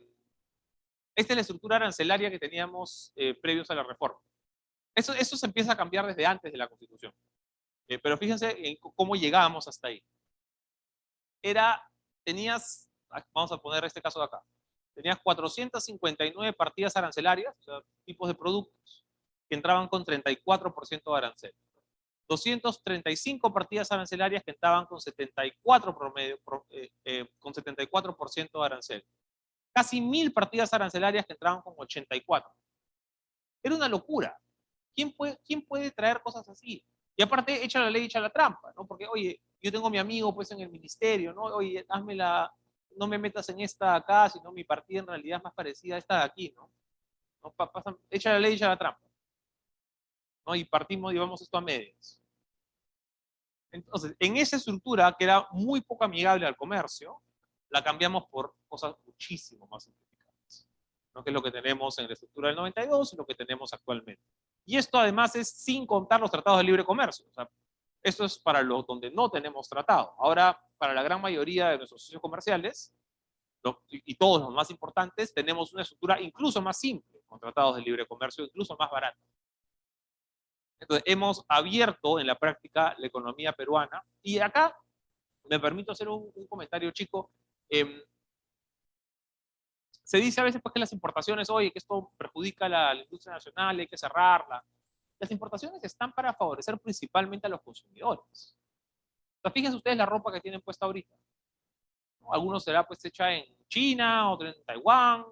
A: es la estructura arancelaria que teníamos previos a la reforma. Eso se empieza a cambiar desde antes de la Constitución. Pero fíjense en cómo llegábamos hasta ahí. Vamos a poner este caso de acá, tenías 459 partidas arancelarias, o sea, tipos de productos, que entraban con 34% de arancel. 235 partidas arancelarias que entraban con 74 con 74% de arancel. Casi 1000 partidas arancelarias que entraban con 84. Era una locura. ¿Quién puede traer cosas así? Y aparte, echa la ley, echa la trampa, ¿no? Porque, oye, yo tengo a mi amigo pues en el ministerio, ¿no? Oye, no me metas en esta acá, sino mi partida en realidad es más parecida a esta de aquí, ¿no? ¿No? Echa la ley, echa la trampa, ¿no? Y partimos y vamos esto a medias. Entonces, en esa estructura, que era muy poco amigable al comercio, la cambiamos por cosas muchísimo más simplificadas, ¿no? Que es lo que tenemos en la estructura del 92 y lo que tenemos actualmente. Y esto además es sin contar los tratados de libre comercio. O sea, esto es para los donde no tenemos tratado. Ahora, para la gran mayoría de nuestros socios comerciales, y todos los más importantes, tenemos una estructura incluso más simple, con tratados de libre comercio incluso más baratos. Entonces, hemos abierto en la práctica la economía peruana. Y acá me permito hacer un comentario chico. Se dice a veces pues, que las importaciones, oye, que esto perjudica a la industria nacional, hay que cerrarla. Las importaciones están para favorecer principalmente a los consumidores. O sea, fíjense ustedes la ropa que tienen puesta ahorita. ¿No? Algunos será pues hecha en China, otra en Taiwán,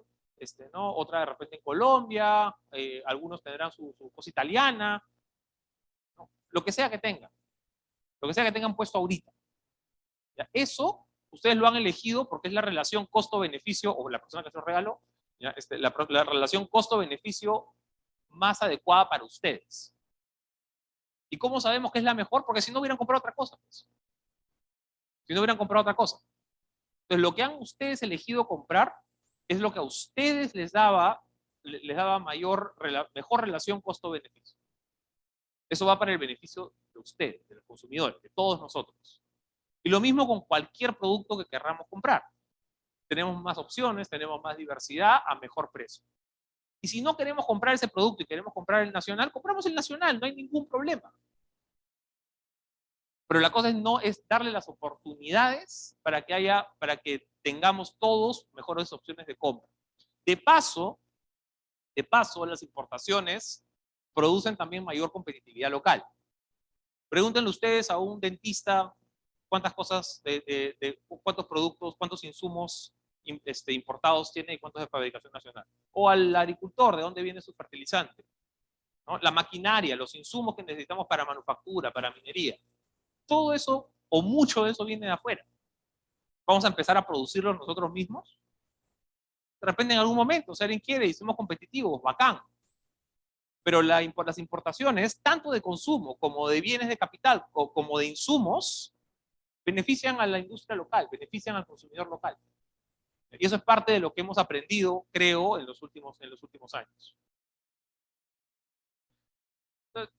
A: ¿no? Otra de repente en Colombia, algunos tendrán su cosa italiana, ¿no? Lo que sea que tengan, lo que sea que tengan puesto ahorita. ¿Ya? Eso ustedes lo han elegido porque es la relación costo-beneficio, o la persona que se lo regaló, ¿ya? La relación costo-beneficio más adecuada para ustedes. ¿Y cómo sabemos que es la mejor? Porque si no hubieran comprado otra cosa. Pues. Si no hubieran comprado otra cosa. Entonces, lo que han ustedes elegido comprar es lo que a ustedes les daba mejor relación costo-beneficio. Eso va para el beneficio de ustedes, de los consumidores, de todos nosotros. Y lo mismo con cualquier producto que querramos comprar. Tenemos más opciones, tenemos más diversidad a mejor precio. Y si no queremos comprar ese producto y queremos comprar el nacional, compramos el nacional, no hay ningún problema. Pero la cosa es darle las oportunidades para que tengamos todos mejores opciones de compra. De paso, las importaciones producen también mayor competitividad local. Pregúntenle ustedes a un dentista cuántas cosas, cuántos productos, cuántos insumos importados tiene y cuántos de fabricación nacional. O al agricultor, de dónde viene su fertilizante. ¿No? La maquinaria, los insumos que necesitamos para manufactura, para minería. Todo eso, o mucho de eso, viene de afuera. Vamos a empezar a producirlo nosotros mismos. De repente, en algún momento, si alguien quiere y somos competitivos, bacán. Pero las importaciones, tanto de consumo como de bienes de capital, como de insumos, benefician a la industria local, benefician al consumidor local. Y eso es parte de lo que hemos aprendido, creo, en los últimos años. Entonces,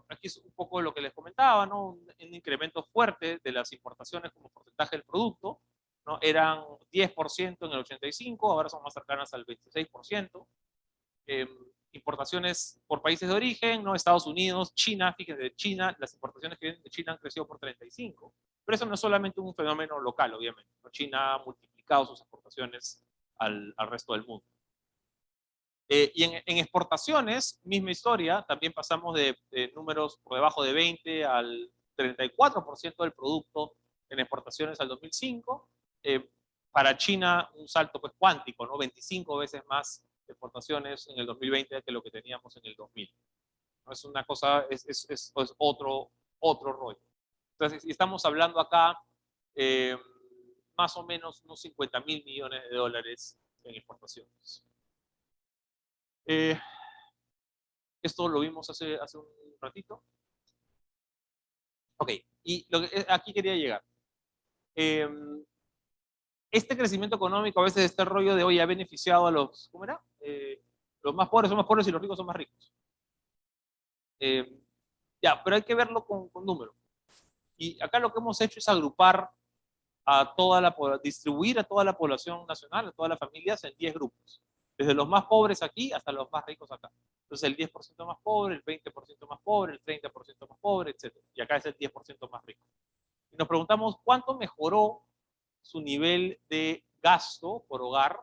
A: aquí es un poco lo que les comentaba, ¿no? Un incremento fuerte de las importaciones como porcentaje del producto, ¿no? Eran 10% en el 85, ahora son más cercanas al 26%. Eh, Importaciones por países de origen, ¿no? Estados Unidos, China, fíjense, de China, las importaciones que vienen de China han crecido por 35, pero eso no es solamente un fenómeno local, obviamente, ¿no? China ha multiplicado sus exportaciones al resto del mundo. Y en exportaciones, misma historia, también pasamos de números por debajo de 20 al 34% del producto en exportaciones al 2005. Para China, un salto pues cuántico, ¿no? 25 veces más exportaciones en el 2020 que lo que teníamos en el 2000. ¿No? Es una cosa, es otro rollo. Entonces, estamos hablando acá más o menos unos 50.000 millones de dólares en exportaciones. Eh, Esto lo vimos hace un ratito. Ok, y aquí quería llegar. Eh, este crecimiento económico, a veces este rollo de hoy ha beneficiado a los, ¿cómo era? Los más pobres son más pobres y los ricos son más ricos. Eh, ya, pero hay que verlo con números. Y acá lo que hemos hecho es agrupar a toda la, distribuir a toda la población nacional, a todas las familias en 10 grupos. Desde los más pobres aquí hasta los más ricos acá. Entonces el 10% más pobre, el 20% más pobre, el 30% más pobre, etc. Y acá es el 10% más rico. Y nos preguntamos cuánto mejoró su nivel de gasto por hogar,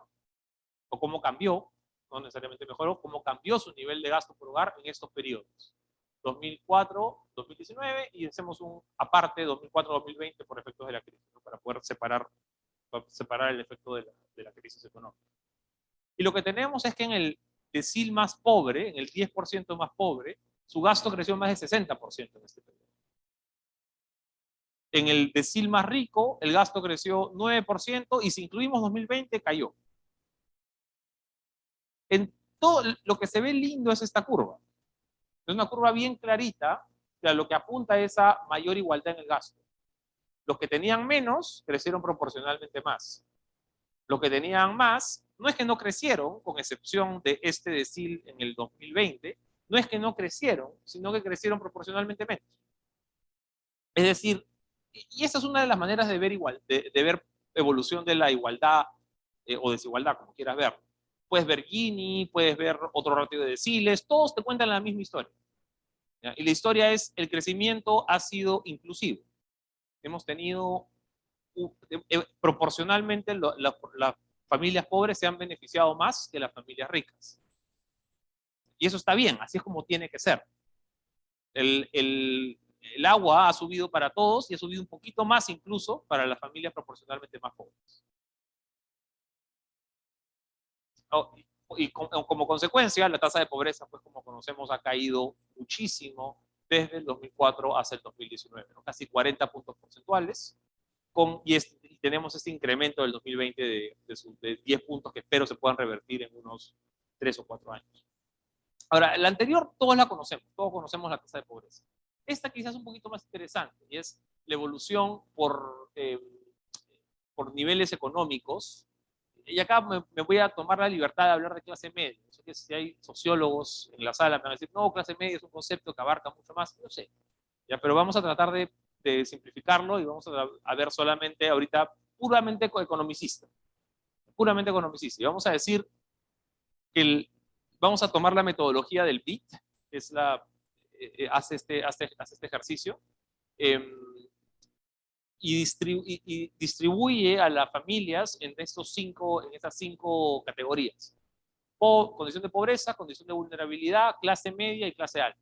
A: o cómo cambió, no necesariamente mejoró, cómo cambió su nivel de gasto por hogar en estos periodos. 2004, 2019 y hacemos un aparte 2004-2020 por efectos de la crisis, ¿no? Para poder separar el efecto de la crisis económica. Y lo que tenemos es que en el decil más pobre, en el 10% más pobre, su gasto creció más del 60% en este periodo. En el decil más rico, el gasto creció 9% y si incluimos 2020, cayó. En todo lo que se ve lindo es esta curva. Es una curva bien clarita, que lo que apunta es a mayor igualdad en el gasto. Los que tenían menos crecieron proporcionalmente más. Los que tenían más, no es que no crecieron, con excepción de este decil en el 2020, no es que no crecieron, sino que crecieron proporcionalmente menos. Es decir, y esa es una de las maneras de ver igual, de ver evolución de la igualdad o desigualdad, como quieras ver. Puedes ver Gini, puedes ver otro ratio de deciles, todos te cuentan la misma historia. ¿Ya? Y la historia es, el crecimiento ha sido inclusivo. Hemos tenido, proporcionalmente, las familias pobres se han beneficiado más que las familias ricas. Y eso está bien, así es como tiene que ser. El agua ha subido para todos y ha subido un poquito más incluso para las familias proporcionalmente más pobres. Oh, y como consecuencia, la tasa de pobreza, pues como conocemos, ha caído muchísimo desde el 2004 hasta el 2019, ¿no? Casi 40 puntos porcentuales, y tenemos este incremento del 2020 de 10 puntos que espero se puedan revertir en unos 3 o 4 años. Ahora, la anterior todos la conocemos, todos conocemos la tasa de pobreza. Esta quizás es un poquito más interesante y es la evolución por niveles económicos. Y acá me voy a tomar la libertad de hablar de clase media. Yo sé que si hay sociólogos en la sala me van a decir, no, clase media es un concepto que abarca mucho más. Yo sé, ya, pero vamos a tratar de simplificarlo y vamos a ver solamente ahorita puramente economicista. Puramente economicista. Y vamos a decir que vamos a tomar la metodología del BIT, que es hace este ejercicio, eh, y distribuye a las familias en estas cinco categorías. Condición de pobreza, condición de vulnerabilidad, clase media y clase alta.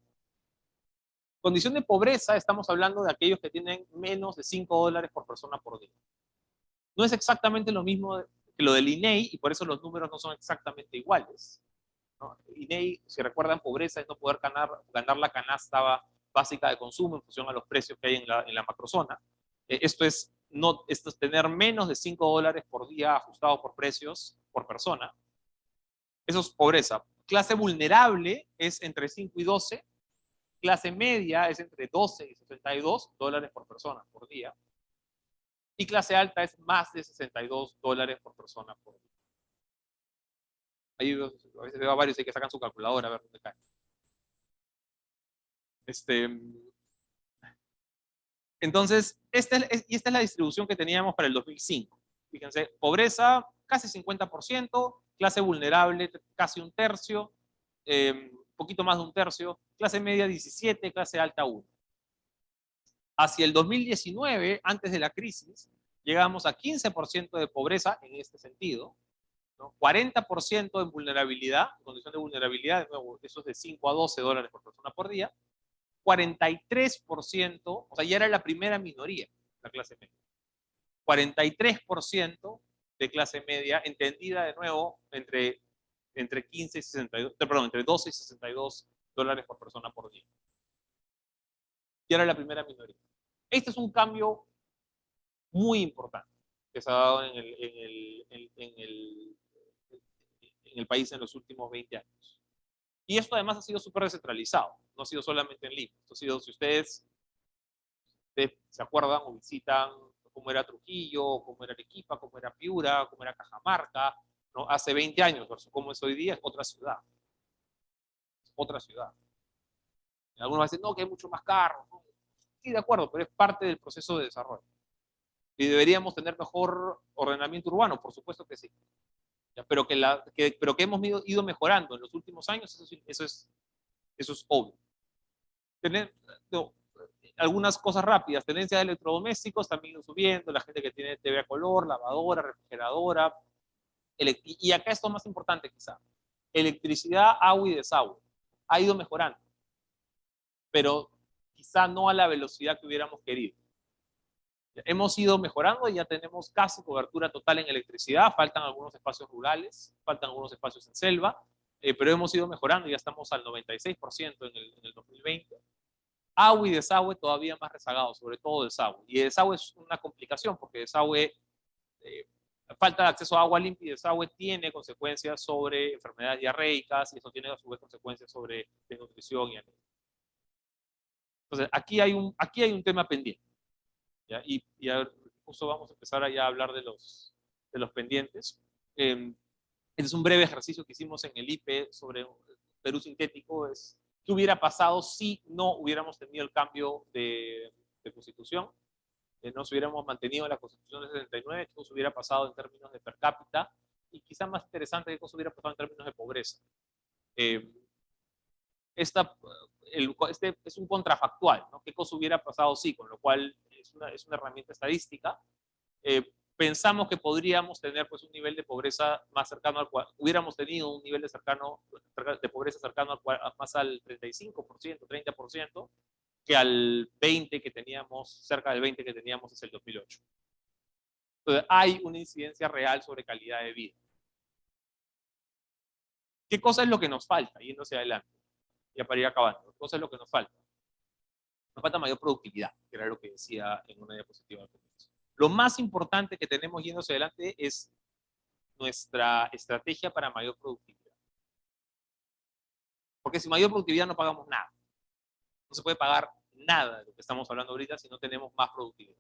A: Condición de pobreza, estamos hablando de aquellos que tienen menos de $5 por persona por día. No es exactamente lo mismo que lo del INEI y por eso los números no son exactamente iguales, ¿no? INEI, si recuerdan, pobreza es no poder ganar la canasta básica de consumo en función a los precios que hay en la macrozona. Esto es tener menos de $5 por día ajustados por precios por persona. Eso es pobreza. Clase vulnerable es entre 5 y 12. Clase media es entre 12 y $62 por persona por día. Y clase alta es más de $62 por persona por día. Ahí a veces veo a varios que sacan su calculadora a ver dónde cae. Entonces, esta es la distribución que teníamos para el 2005. Fíjense, pobreza casi 50%, clase vulnerable casi un tercio, poquito más de un tercio, clase media 17, clase alta 1. Hacia el 2019, antes de la crisis, llegamos a 15% de pobreza en este sentido, ¿no? 40% en vulnerabilidad, en condición de vulnerabilidad, de nuevo, eso es de 5 a 12 dólares por persona por día, 43%, o sea, ya era la primera minoría, la clase media. 43% de clase media, entendida de nuevo entre 15 y 62, perdón, entre 12 y 62 dólares por persona por día. Ya era la primera minoría. Este es un cambio muy importante que se ha dado en el país en los últimos 20 años. Y esto además ha sido súper descentralizado, no ha sido solamente en Lima. Esto ha sido, si ustedes se acuerdan o visitan cómo era Trujillo, cómo era Arequipa, cómo era Piura, cómo era Cajamarca, ¿no? Hace 20 años versus cómo es hoy día, es otra ciudad. Es otra ciudad. Algunos dicen, no, que hay mucho más carros. ¿No? Sí, de acuerdo, pero es parte del proceso de desarrollo. ¿Y deberíamos tener mejor ordenamiento urbano? Por supuesto que sí. ¿Ya? Pero que hemos ido mejorando en los últimos años, eso es obvio. No, algunas cosas rápidas, tendencia de electrodomésticos también subiendo, la gente que tiene TV a color, lavadora, refrigeradora, y acá esto es más importante quizá, electricidad, agua y desagüe, ha ido mejorando, pero quizá no a la velocidad que hubiéramos querido. Hemos ido mejorando y ya tenemos casi cobertura total en electricidad, faltan algunos espacios rurales, faltan algunos espacios en selva, pero hemos ido mejorando, ya estamos al 96% en el 2020. Agua y desagüe todavía más rezagados, sobre todo desagüe. Y desagüe es una complicación porque desagüe, falta de acceso a agua limpia y desagüe tiene consecuencias sobre enfermedades diarreicas y eso tiene a su vez consecuencias sobre desnutrición y anemia. Entonces, aquí hay un tema pendiente. ¿Ya? Y justo vamos a empezar a hablar de los pendientes. Este es un breve ejercicio que hicimos en el IPE sobre Perú sintético, es qué hubiera pasado si no hubiéramos tenido el cambio de constitución, no se hubiéramos mantenido la constitución de 79, qué cosa hubiera pasado en términos de per cápita, y quizá más interesante, qué cosa hubiera pasado en términos de pobreza. Este es un contrafactual, ¿no? ¿Qué cosa hubiera pasado sí? Con lo cual es una herramienta estadística. Pensamos que podríamos tener pues, un nivel de pobreza más cercano al cual hubiéramos tenido un nivel de pobreza cercano más al 35%, 30%, que al 20% que teníamos, cerca del 20% que teníamos desde el 2008. Entonces, hay una incidencia real sobre calidad de vida. ¿Qué cosa es lo que nos falta? Yendo hacia adelante, ya para ir acabando. ¿Qué cosa es lo que nos falta? Nos falta mayor productividad, que era lo que decía en una diapositiva al comienzo. Lo más importante que tenemos yendo hacia adelante es nuestra estrategia para mayor productividad. Porque sin mayor productividad no pagamos nada. No se puede pagar nada de lo que estamos hablando ahorita si no tenemos más productividad.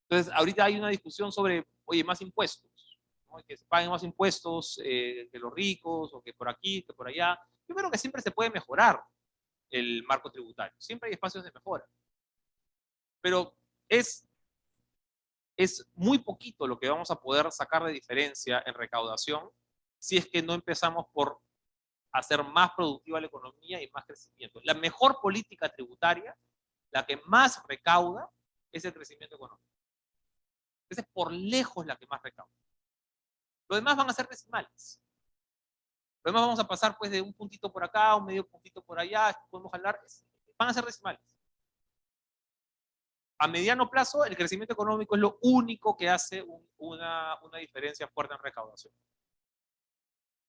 A: Entonces, ahorita hay una discusión sobre, oye, más impuestos, ¿no? Que se paguen más impuestos que los ricos, o que por aquí, que por allá. Yo creo que siempre se puede mejorar el marco tributario. Siempre hay espacios de mejora. Pero es muy poquito lo que vamos a poder sacar de diferencia en recaudación si es que no empezamos por hacer más productiva la economía y más crecimiento. La mejor política tributaria, la que más recauda, es el crecimiento económico. Esa es por lejos la que más recauda. Lo demás van a ser decimales. Lo demás vamos a pasar pues de un puntito por acá, un medio puntito por allá, podemos hablar, van a ser decimales. A mediano plazo, el crecimiento económico es lo único que hace una diferencia fuerte en recaudación.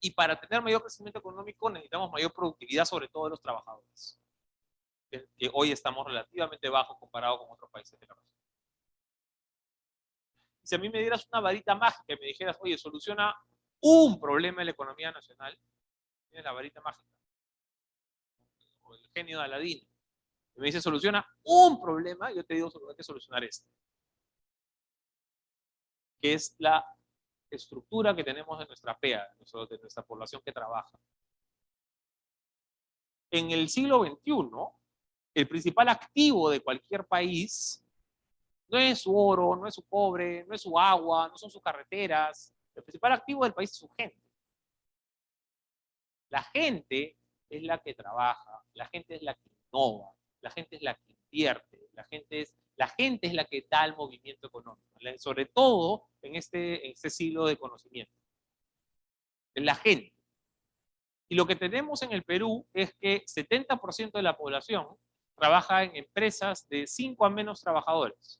A: Y para tener mayor crecimiento económico necesitamos mayor productividad, sobre todo de los trabajadores, que hoy estamos relativamente bajos comparado con otros países de la región. Si a mí me dieras una varita mágica y me dijeras, oye, soluciona un problema en la economía nacional, tienes la varita mágica, o el genio de Aladín, y me dice, soluciona un problema, yo te digo, hay que solucionar este, que es la estructura que tenemos de nuestra PEA, de nuestra población que trabaja. En el siglo XXI, el principal activo de cualquier país no es su oro, no es su cobre, no es su agua, no son sus carreteras. El principal activo del país es su gente. La gente es la que trabaja, la gente es la que innova, la gente es la que invierte, la gente es la que da el movimiento económico, sobre todo en este siglo de conocimiento. Es la gente. Y lo que tenemos en el Perú es que 70% de la población trabaja en empresas de 5 a menos trabajadores.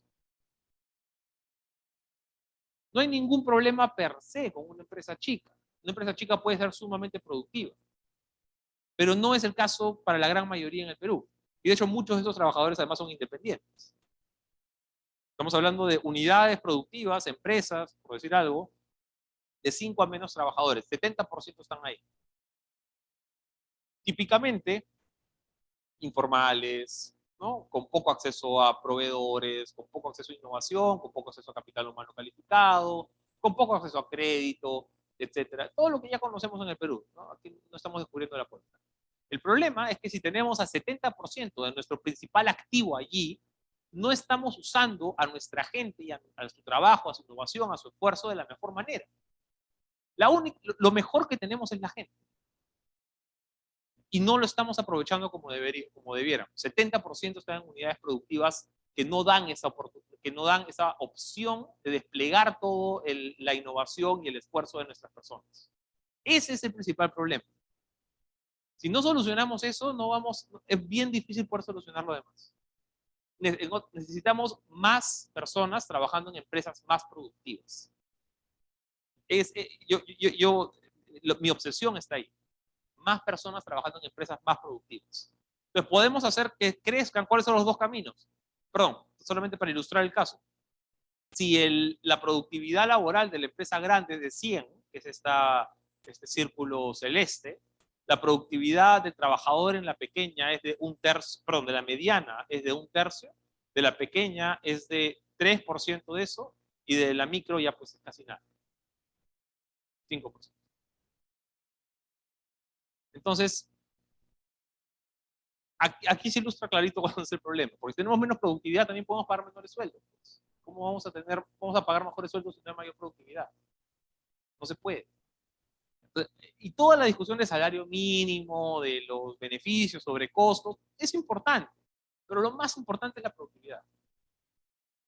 A: No hay ningún problema per se con una empresa chica. Una empresa chica puede ser sumamente productiva, pero no es el caso para la gran mayoría en el Perú. Y de hecho muchos de esos trabajadores además son independientes. Estamos hablando de unidades productivas, empresas, por decir algo, de 5 a menos trabajadores. 70% están ahí. Típicamente informales, ¿no? Con poco acceso a proveedores, con poco acceso a innovación, con poco acceso a capital humano calificado, con poco acceso a crédito, etcétera. Todo lo que ya conocemos en el Perú, ¿no? Aquí no estamos descubriendo la puerta. El problema es que si tenemos a 70% de nuestro principal activo allí, no estamos usando a nuestra gente y a su trabajo, a su innovación, a su esfuerzo de la mejor manera. Lo mejor que tenemos es la gente. Y no lo estamos aprovechando como debiéramos. 70% están en unidades productivas que no dan esa opción de desplegar toda la innovación y el esfuerzo de nuestras personas. Ese es el principal problema. Si no solucionamos eso, es bien difícil poder solucionar lo demás. Necesitamos más personas trabajando en empresas más productivas. Mi obsesión está ahí. Más personas trabajando en empresas más productivas. Entonces, podemos hacer que crezcan. ¿Cuáles son los dos caminos? Perdón, solamente para ilustrar el caso. Si la productividad laboral de la empresa grande es de 100, que es este círculo celeste, la productividad del trabajador en la pequeña es de un tercio, perdón, de la mediana es de un tercio, de la pequeña es de 3% de eso, y de la micro ya pues es casi nada. 5%. Entonces, aquí se ilustra clarito cuál es el problema, porque si tenemos menos productividad también podemos pagar menores sueldos. Pues. ¿Cómo vamos a pagar mejores sueldos si no hay mayor productividad? No se puede. Entonces, y toda la discusión de salario mínimo, de los beneficios sobre costos, es importante, pero lo más importante es la productividad.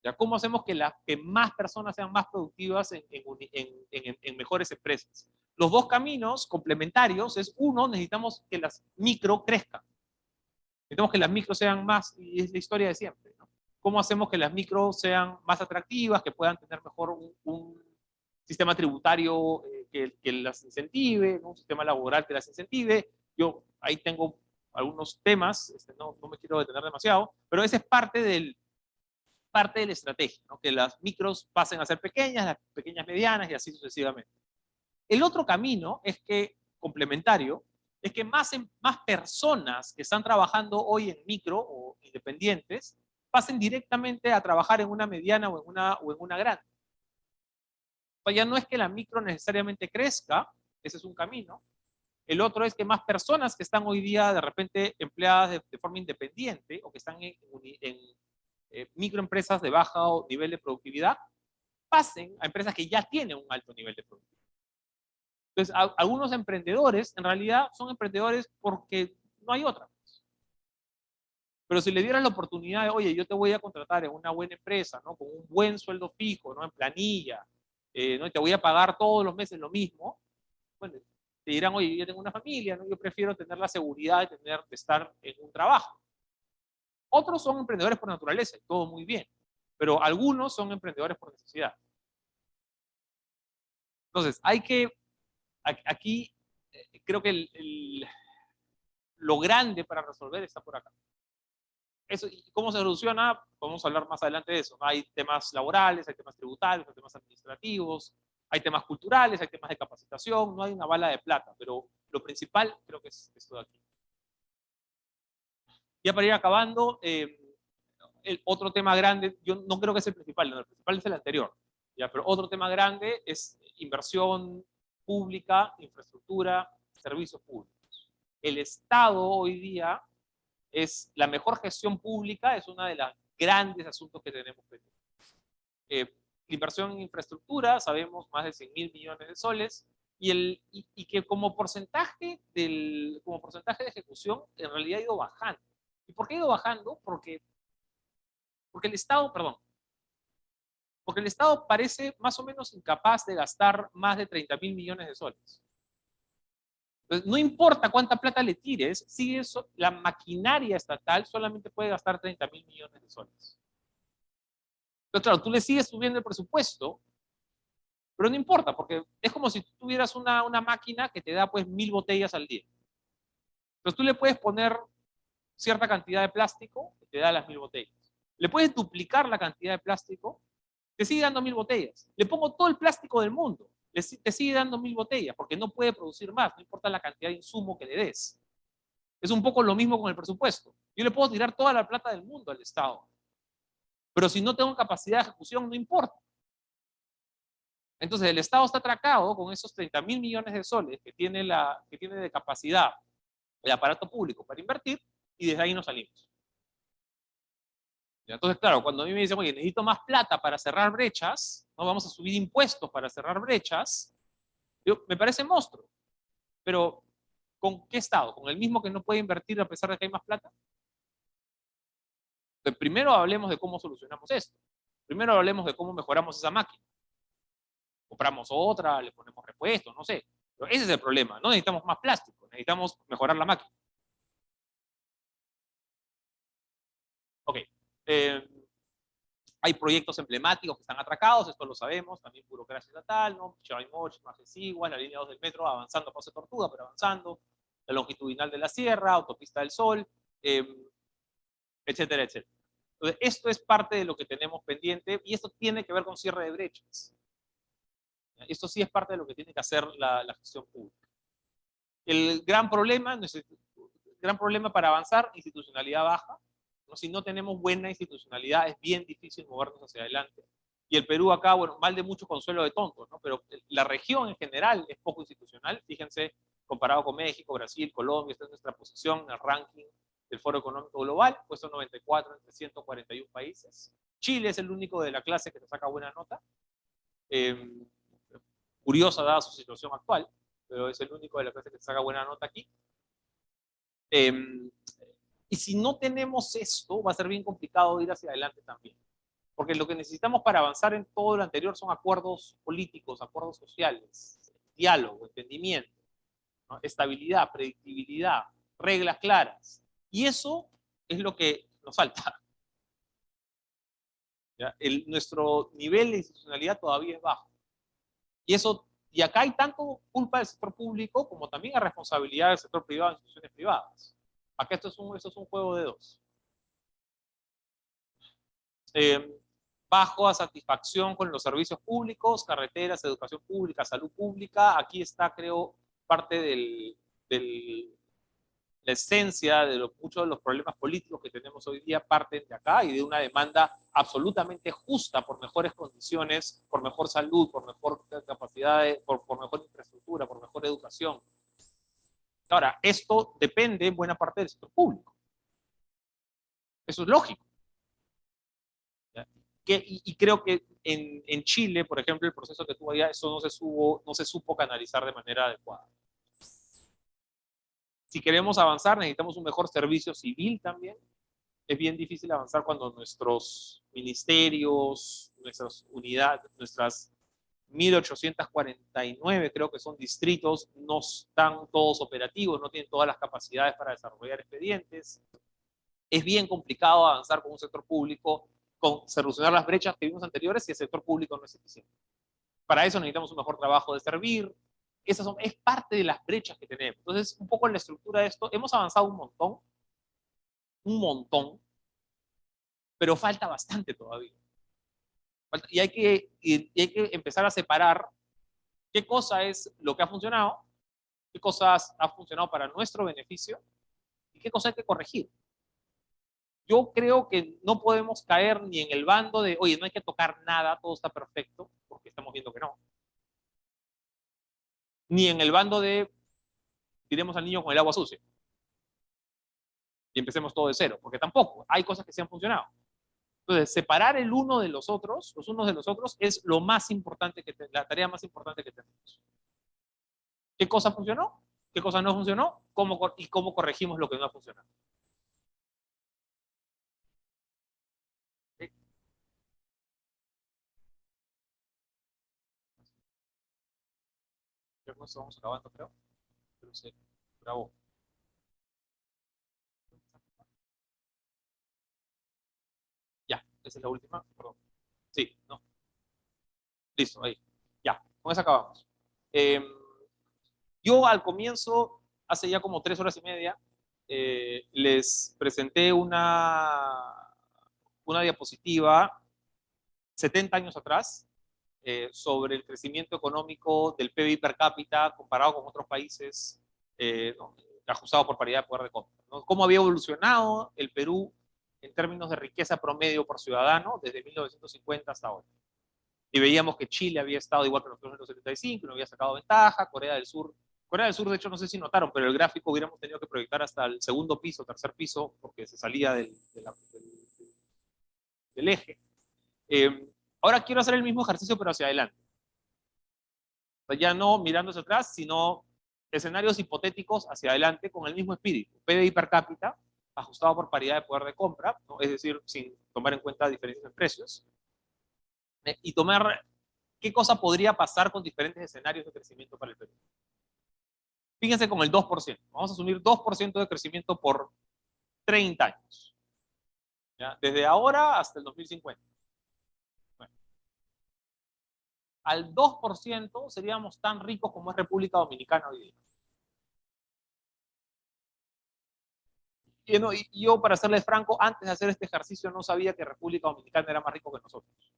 A: ¿Ya? ¿Cómo hacemos que más personas sean más productivas en mejores empresas? Los dos caminos complementarios es, uno, necesitamos que las micro crezcan. Necesitamos que las micros sean más, y es la historia de siempre, ¿no? ¿Cómo hacemos que las micros sean más atractivas, que puedan tener mejor un sistema tributario que las incentive, ¿no? Un sistema laboral que las incentive? Yo ahí tengo algunos temas, no me quiero detener demasiado, pero ese es parte de la estrategia, ¿no? Que las micros pasen a ser pequeñas, las pequeñas medianas y así sucesivamente. El otro camino es que, complementario, es que más personas que están trabajando hoy en micro o independientes pasen directamente a trabajar en una mediana o en una grande. O sea, ya no es que la micro necesariamente crezca, ese es un camino. El otro es que más personas que están hoy día de repente empleadas de forma independiente o que están en microempresas de bajo nivel de productividad pasen a empresas que ya tienen un alto nivel de productividad. Entonces, algunos emprendedores en realidad son emprendedores porque no hay otra. Pero si le dieran la oportunidad de, oye, yo te voy a contratar en una buena empresa, ¿no? Con un buen sueldo fijo, ¿no? En planilla, ¿no? Y te voy a pagar todos los meses lo mismo, bueno, te dirán, oye, yo tengo una familia, ¿no? Yo prefiero tener la seguridad de estar en un trabajo. Otros son emprendedores por naturaleza, todo muy bien, pero algunos son emprendedores por necesidad. Entonces, aquí creo que lo grande para resolver está por acá. Eso, ¿y cómo se soluciona? Podemos hablar más adelante de eso, ¿no? Hay temas laborales, hay temas tributarios, hay temas administrativos, hay temas culturales, hay temas de capacitación, no hay una bala de plata, pero lo principal creo que es esto de aquí. Ya para ir acabando, el otro tema grande, yo no creo que es el principal, no, el principal es el anterior, ¿ya? Pero otro tema grande es inversión pública, infraestructura, servicios públicos. El Estado hoy día es la mejor gestión pública, es uno de los grandes asuntos que tenemos pendientes. La inversión en infraestructura, sabemos, más de 100.000 millones de soles, y que como porcentaje de ejecución, en realidad ha ido bajando. ¿Y por qué ha ido bajando? Porque el Estado, perdón, porque el Estado parece más o menos incapaz de gastar más de 30.000 millones de soles. Entonces, no importa cuánta plata le tires, sigue eso, la maquinaria estatal solamente puede gastar 30.000 millones de soles. Entonces, claro, tú le sigues subiendo el presupuesto, pero no importa, porque es como si tú tuvieras una máquina que te da pues 1.000 botellas al día. Entonces tú le puedes poner cierta cantidad de plástico que te da las 1.000 botellas. Le puedes duplicar la cantidad de plástico, te sigue dando 1.000 botellas. Le pongo todo el plástico del mundo, te sigue dando 1.000 botellas, porque no puede producir más, no importa la cantidad de insumo que le des. Es un poco lo mismo con el presupuesto. Yo le puedo tirar toda la plata del mundo al Estado, pero si no tengo capacidad de ejecución, no importa. Entonces el Estado está atracado con esos 30.000 millones de soles que tiene de capacidad el aparato público para invertir, y desde ahí nos salimos. Entonces, claro, cuando a mí me dicen, oye, necesito más plata para cerrar brechas, no vamos a subir impuestos para cerrar brechas, me parece monstruo. Pero, ¿con qué Estado? ¿Con el mismo que no puede invertir a pesar de que hay más plata? Entonces, primero hablemos de cómo solucionamos esto. Primero hablemos de cómo mejoramos esa máquina. Compramos otra, le ponemos repuestos, no sé. Pero ese es el problema. No necesitamos más plástico, necesitamos mejorar la máquina. Ok. Eh, Hay proyectos emblemáticos que están atracados, esto lo sabemos, también burocracia estatal, ¿no? Chavaimoch, Majesiguas, la línea 2 del metro avanzando a paso de tortuga, pero avanzando, la longitudinal de la sierra, autopista del Sol, eh, etcétera, etcétera. Entonces, esto es parte de lo que tenemos pendiente y esto tiene que ver con cierre de brechas. Esto sí es parte de lo que tiene que hacer la gestión pública. El gran problema para avanzar, institucionalidad baja. ¿No? Si no tenemos buena institucionalidad, es bien difícil movernos hacia adelante. Y el Perú acá, bueno, mal de mucho consuelo de tontos, ¿no? Pero la región en general es poco institucional. Fíjense, comparado con México, Brasil, Colombia, esta es nuestra posición en el ranking del Foro Económico Global, puesto 94 entre 141 países. Chile es el único de la clase que se saca buena nota. Eh, Curiosa dada su situación actual, pero es el único de la clase que se saca buena nota aquí. Eh, y si no tenemos esto, va a ser bien complicado ir hacia adelante también. Porque lo que necesitamos para avanzar en todo lo anterior son acuerdos políticos, acuerdos sociales, diálogo, entendimiento, ¿no? Estabilidad, predictibilidad, reglas claras. Y eso es lo que nos falta. ¿Ya? Nuestro nivel de institucionalidad todavía es bajo. Y acá hay tanto culpa del sector público como también hay responsabilidad del sector privado, de instituciones privadas. Acá esto es un juego de dos. Eh, Bajo satisfacción con los servicios públicos, carreteras, educación pública, salud pública. Aquí está, creo, parte la esencia de muchos de los problemas políticos que tenemos hoy día parten de acá y de una demanda absolutamente justa por mejores condiciones, por mejor salud, por mejor capacidad, por mejor infraestructura, por mejor educación. Ahora, esto depende en buena parte del sector público. Eso es lógico. Y creo que en Chile, por ejemplo, el proceso que tuvo allá, eso no se supo canalizar de manera adecuada. Si queremos avanzar, necesitamos un mejor servicio civil también. Es bien difícil avanzar cuando nuestros ministerios, nuestras unidades, nuestras 1.849, creo que son distritos, no están todos operativos, no tienen todas las capacidades para desarrollar expedientes. Es bien complicado avanzar con un sector público, con solucionar las brechas que vimos anteriores si el sector público no es eficiente. Para eso necesitamos un mejor trabajo de servir. Es parte de las brechas que tenemos. Entonces, un poco en la estructura de esto, hemos avanzado un montón, pero falta bastante todavía. Y hay que empezar a separar qué cosa es lo que ha funcionado, qué cosas ha funcionado para nuestro beneficio y qué cosa hay que corregir. Yo creo que no podemos caer ni en el bando de, oye, no hay que tocar nada, todo está perfecto, porque estamos viendo que no. Ni en el bando de, tiremos al niño con el agua sucia. y empecemos todo de cero, porque tampoco, hay cosas que sí han funcionado. Entonces, separar el uno de los otros, los unos de los otros, es lo más importante la tarea más importante que tenemos. ¿Qué cosa funcionó? ¿Qué cosa no funcionó? ¿Y cómo corregimos lo que no ha funcionado? ¿Sí? Creo que estamos acabando, creo. Pero se grabó. Ya, esa es la última. Perdón. Sí, no. Listo, ahí. Ya, con eso acabamos. Eh, yo al comienzo, hace ya como 3 horas y media, les presenté una diapositiva 70 años atrás sobre el crecimiento económico del PIB per cápita comparado con otros países ¿no? Ajustado por paridad de poder de compra, ¿no? Cómo había evolucionado el Perú en términos de riqueza promedio por ciudadano desde 1950 hasta ahora. Y veíamos que Chile había estado igual que nosotros en los 75, no había sacado ventaja, Corea del Sur, de hecho, no sé si notaron, pero el gráfico hubiéramos tenido que proyectar hasta el segundo piso, tercer piso, porque se salía del eje. Ahora quiero hacer el mismo ejercicio, pero hacia adelante. O sea, ya no mirando hacia atrás, sino escenarios hipotéticos hacia adelante con el mismo espíritu. PDI per cápita, ajustado por paridad de poder de compra, ¿no? Es decir, sin tomar en cuenta diferencias en precios. Y tomar qué cosa podría pasar con diferentes escenarios de crecimiento para el Perú. Fíjense con el 2%. Vamos a asumir 2% de crecimiento por 30 años. ¿Ya? Desde ahora hasta el 2050. Bueno, al 2% seríamos tan ricos como es República Dominicana hoy día. Y yo, para serles franco, antes de hacer este ejercicio no sabía que República Dominicana era más rico que nosotros.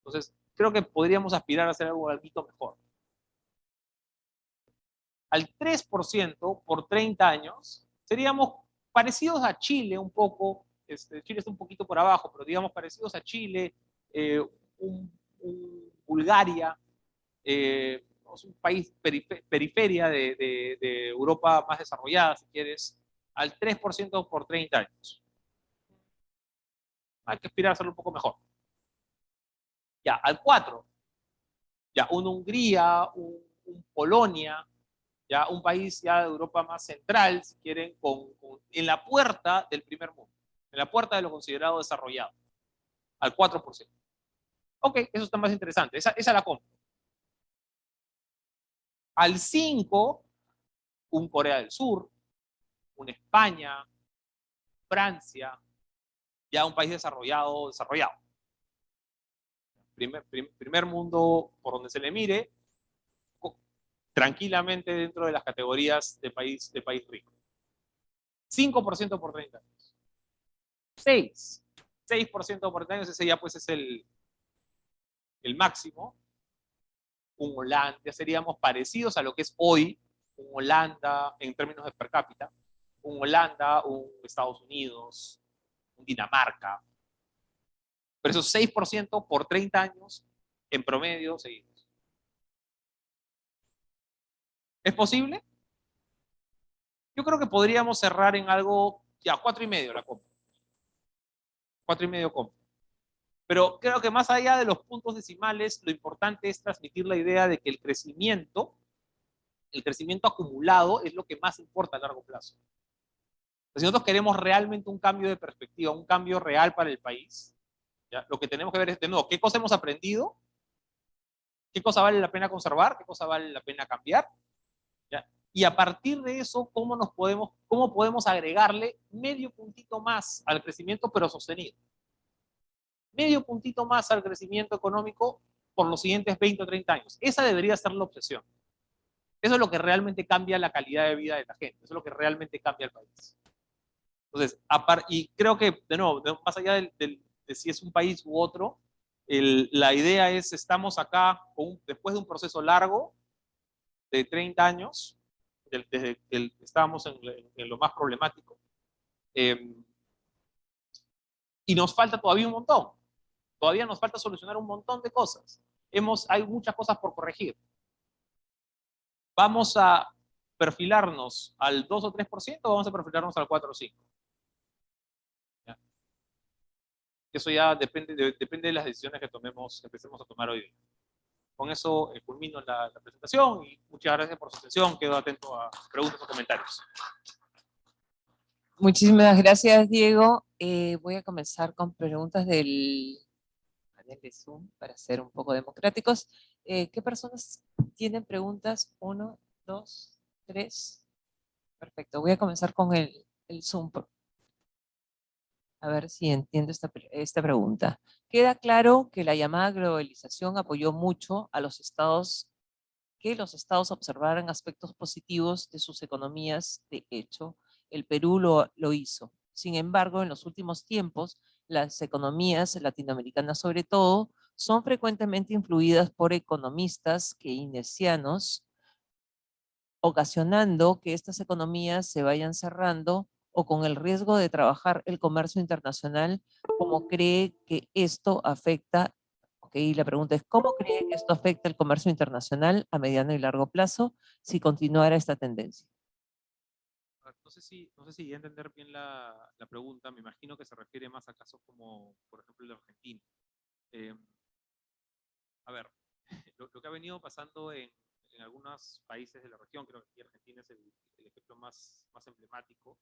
A: Entonces, creo que podríamos aspirar a hacer algo mejor. Al 3% por 30 años, seríamos parecidos a Chile un poco. Chile está un poquito por abajo, pero digamos parecidos a Chile, un Bulgaria, es un país periferia de Europa más desarrollada, si quieres, al 3% por 30 años. Hay que aspirar a hacerlo un poco mejor. Ya, al 4, ya, una Hungría, un Polonia, ya un país ya de Europa más central, si quieren, en la puerta del primer mundo, en la puerta de lo considerado desarrollado, al 4%. Ok, eso está más interesante, esa la compro. Al 5, un Corea del Sur, una España, Francia, ya un país desarrollado. Primer mundo por donde se le mire, tranquilamente dentro de las categorías de país rico. 5% por 30 años. 6% por 30 años, ese ya pues es el máximo. Un Holanda, ya seríamos parecidos a lo que es hoy un Holanda en términos de per cápita, un Holanda, un Estados Unidos, un Dinamarca. Pero esos 6% por 30 años en promedio seguimos. ¿Es posible? Yo creo que podríamos cerrar en algo, ya, 4,5 la compra. 4,5 compra. Pero creo que más allá de los puntos decimales, lo importante es transmitir la idea de que el crecimiento acumulado es lo que más importa a largo plazo. Si nosotros queremos realmente un cambio de perspectiva, un cambio real para el país, ¿ya? Lo que tenemos que ver es, de nuevo, qué cosa hemos aprendido, qué cosa vale la pena conservar, qué cosa vale la pena cambiar, ¿ya? Y a partir de eso, cómo podemos agregarle medio puntito más al crecimiento, pero sostenido. Medio puntito más al crecimiento económico por los siguientes 20 o 30 años. Esa debería ser la obsesión. Eso es lo que realmente cambia la calidad de vida de la gente. Eso es lo que realmente cambia el país. Entonces, y creo que, de nuevo, más allá de si es un país u otro, la idea es, estamos acá después de un proceso largo de 30 años, desde que estábamos en lo más problemático, y nos falta todavía un montón. Todavía nos falta solucionar un montón de cosas. Hay muchas cosas por corregir. ¿Vamos a perfilarnos al 2 o 3% o vamos a perfilarnos al 4 o 5%? Eso ya depende de las decisiones que empecemos a tomar hoy día. Con eso culmino la presentación y muchas gracias por su atención. Quedo atento a preguntas o comentarios.
B: Muchísimas gracias, Diego. Voy a comenzar con preguntas del panel de Zoom para ser un poco democráticos. ¿Qué personas tienen preguntas? 1, 2, 3. Perfecto. Voy a comenzar con el Zoom. A ver si entiendo esta pregunta. Queda claro que la llamada globalización apoyó mucho a los estados, que los estados observaran aspectos positivos de sus economías. De hecho, el Perú lo hizo. Sin embargo, en los últimos tiempos, las economías latinoamericanas sobre todo, son frecuentemente influidas por economistas keynesianos, ocasionando que estas economías se vayan cerrando o con el riesgo de trabajar el comercio internacional. ¿Cómo cree que esto afecta? Ok, la pregunta es, ¿cómo cree que esto afecta el comercio internacional a mediano y largo plazo si continuara esta tendencia?
A: No sé si voy a entender bien la pregunta. Me imagino que se refiere más a casos como, por ejemplo, el de Argentina. Eh, a ver, lo que ha venido pasando en algunos países de la región, creo que aquí Argentina es el ejemplo más emblemático,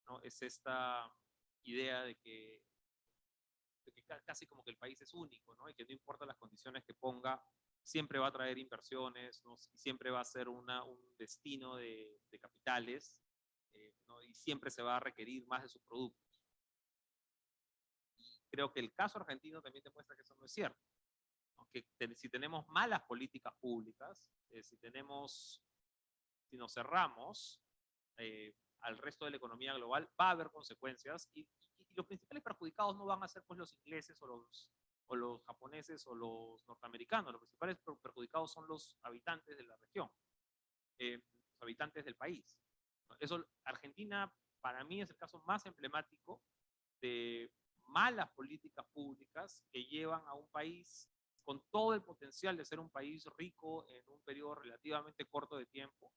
A: ¿no? Es esta idea de que casi como que el país es único, ¿no? Y que no importa las condiciones que ponga, siempre va a traer inversiones, ¿no? Y siempre va a ser un destino de capitales, ¿no? Y siempre se va a requerir más de sus productos. Y creo que el caso argentino también demuestra que eso no es cierto, ¿no? Que si tenemos malas políticas públicas, si nos cerramos al resto de la economía global, va a haber consecuencias y los principales perjudicados no van a ser pues los ingleses o los japoneses o los norteamericanos. Los principales perjudicados son los habitantes de la región, los habitantes del país. Eso, Argentina, para mí, es el caso más emblemático de malas políticas públicas que llevan a un país con todo el potencial de ser un país rico en un periodo relativamente corto de tiempo,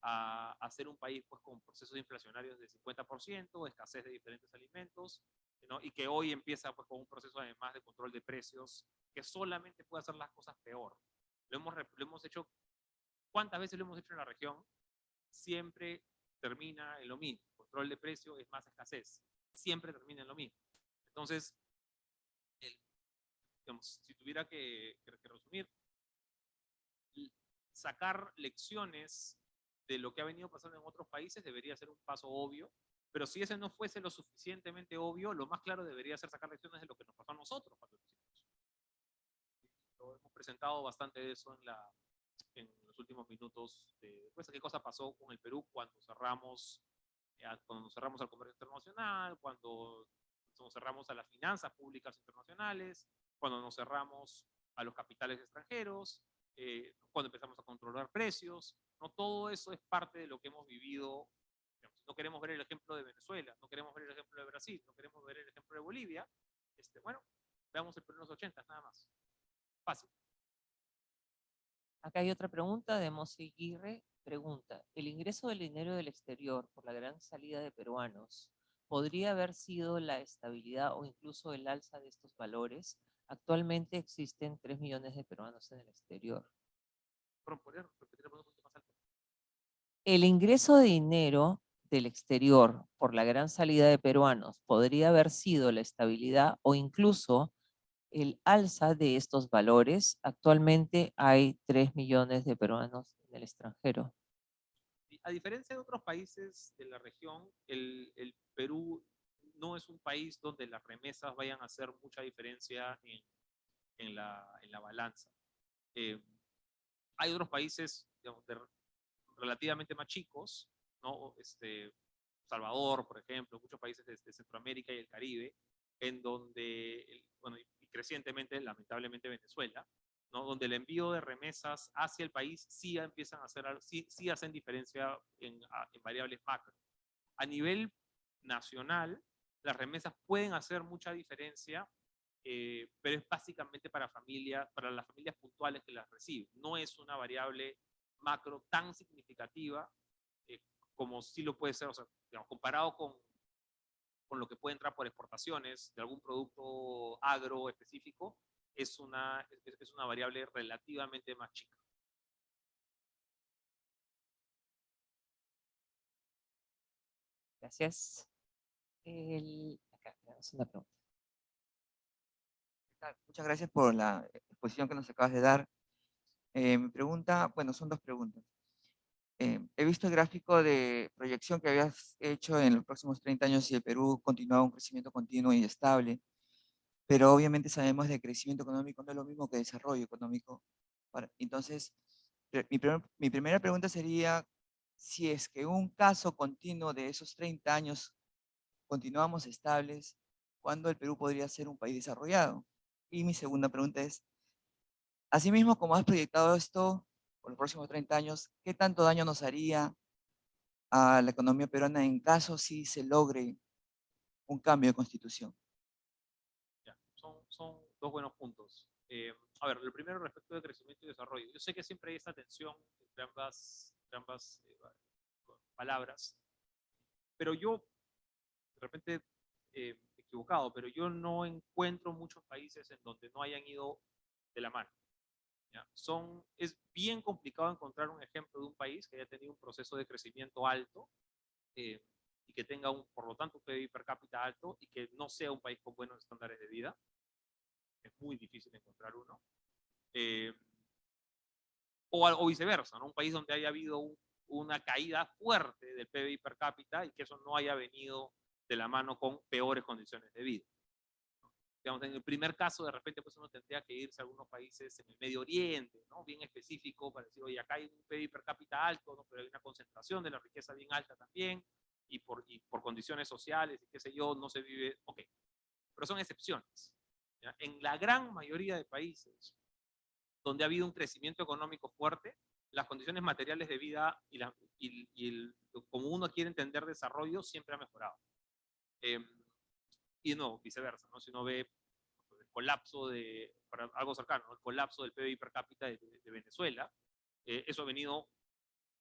A: a ser un país pues, con procesos inflacionarios de 50%, escasez de diferentes alimentos, ¿no? Y que hoy empieza pues, con un proceso además de control de precios que solamente puede hacer las cosas peor. Lo hemos hecho, ¿cuántas veces lo hemos hecho en la región? Siempre termina en lo mismo. Control de precios es más escasez. Siempre termina en lo mismo. Entonces, digamos, si tuviera que resumir, sacar lecciones de lo que ha venido pasando en otros países debería ser un paso obvio, pero si ese no fuese lo suficientemente obvio, lo más claro debería ser sacar lecciones de lo que nos pasó a nosotros cuando lo hicimos. Lo hemos presentado bastante de eso en los últimos minutos de pues, qué cosa pasó con el Perú cuando nos cerramos al comercio internacional, cuando nos cerramos a las finanzas públicas internacionales, cuando nos cerramos a los capitales extranjeros, cuando empezamos a controlar precios. No todo eso es parte de lo que hemos vivido. No queremos ver el ejemplo de Venezuela, no queremos ver el ejemplo de Brasil, no queremos ver el ejemplo de Bolivia. Bueno, veamos el Perú en los 80, nada más. Fácil.
B: Acá hay otra pregunta de Mosi Aguirre. Pregunta, ¿el ingreso del dinero del exterior por la gran salida de peruanos podría haber sido la estabilidad o incluso el alza de estos valores? Actualmente existen 3 millones de peruanos en el exterior. El ingreso de dinero del exterior por la gran salida de peruanos podría haber sido la estabilidad o incluso el alza de estos valores. Actualmente hay 3 millones de peruanos en el extranjero.
A: A diferencia de otros países de la región, el Perú no es un país donde las remesas vayan a hacer mucha diferencia en la balanza. Eh, hay otros países, digamos, relativamente más chicos, ¿no? Salvador, por ejemplo, muchos países de Centroamérica y el Caribe, en donde, bueno, y crecientemente, lamentablemente, Venezuela, ¿no? Donde el envío de remesas hacia el país sí empiezan a hacer, sí hacen diferencia en variables macro. A nivel nacional, las remesas pueden hacer mucha diferencia, pero es básicamente para las familias puntuales que las reciben. No es una variable macro tan significativa como sí lo puede ser, o sea, digamos, comparado con con lo que puede entrar por exportaciones de algún producto agro específico, es una variable relativamente más chica.
B: Gracias. Acá tenemos una pregunta.
C: Muchas gracias por la exposición que nos acabas de dar. Mi pregunta, bueno, son dos preguntas. He visto el gráfico de proyección que habías hecho en los próximos 30 años si el Perú continuaba un crecimiento continuo y estable, pero obviamente sabemos que crecimiento económico no es lo mismo que desarrollo económico. Entonces, mi primera pregunta sería si es que un caso continuo de esos 30 años continuamos estables, ¿cuándo el Perú podría ser un país desarrollado? Y mi segunda pregunta es, asimismo, como has proyectado esto por los próximos 30 años, ¿qué tanto daño nos haría a la economía peruana en caso si se logre un cambio de constitución?
A: Ya, son dos buenos puntos. A ver, lo primero respecto de crecimiento y desarrollo. Yo sé que siempre hay esta tensión entre ambas palabras, pero yo, de repente, equivocado, pero yo no encuentro muchos países en donde no hayan ido de la mano. ¿Ya? Es bien complicado encontrar un ejemplo de un país que haya tenido un proceso de crecimiento alto eh, y que tenga, por lo tanto, un PIB per cápita alto y que no sea un país con buenos estándares de vida. Es muy difícil encontrar uno. Eh, o viceversa, ¿no? Un país donde haya habido una caída fuerte del PIB per cápita y que eso no haya venido de la mano con peores condiciones de vida. Digamos, en el primer caso, de repente, pues uno tendría que irse a algunos países en el Medio Oriente, ¿no? Bien específico, para decir, oye, acá hay un PIB per cápita alto, ¿no? Pero hay una concentración de la riqueza bien alta también, y por condiciones sociales y qué sé yo, no se vive, ok. Pero son excepciones. ¿Ya? En la gran mayoría de países donde ha habido un crecimiento económico fuerte, las condiciones materiales de vida como uno quiere entender desarrollo siempre ha mejorado. Y no, viceversa, ¿no? Si uno ve el colapso para algo cercano, ¿no? El colapso del PIB per cápita de Venezuela, eso ha venido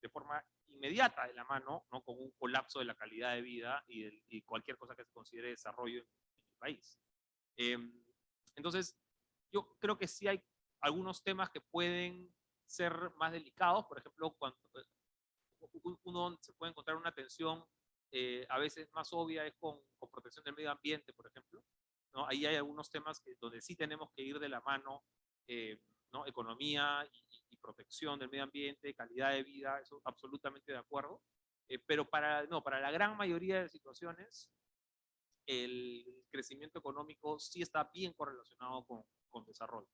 A: de forma inmediata de la mano, ¿no? Con un colapso de la calidad de vida y cualquier cosa que se considere desarrollo en el país. Entonces, yo creo que sí hay algunos temas que pueden ser más delicados, por ejemplo, cuando uno se puede encontrar una tensión a veces más obvia es con protección del medio ambiente, por ejemplo, ¿no? Ahí hay algunos temas donde sí tenemos que ir de la mano, ¿no? Economía y protección del medio ambiente, calidad de vida, eso absolutamente de acuerdo, pero para la gran mayoría de situaciones, el crecimiento económico sí está bien correlacionado con desarrollo.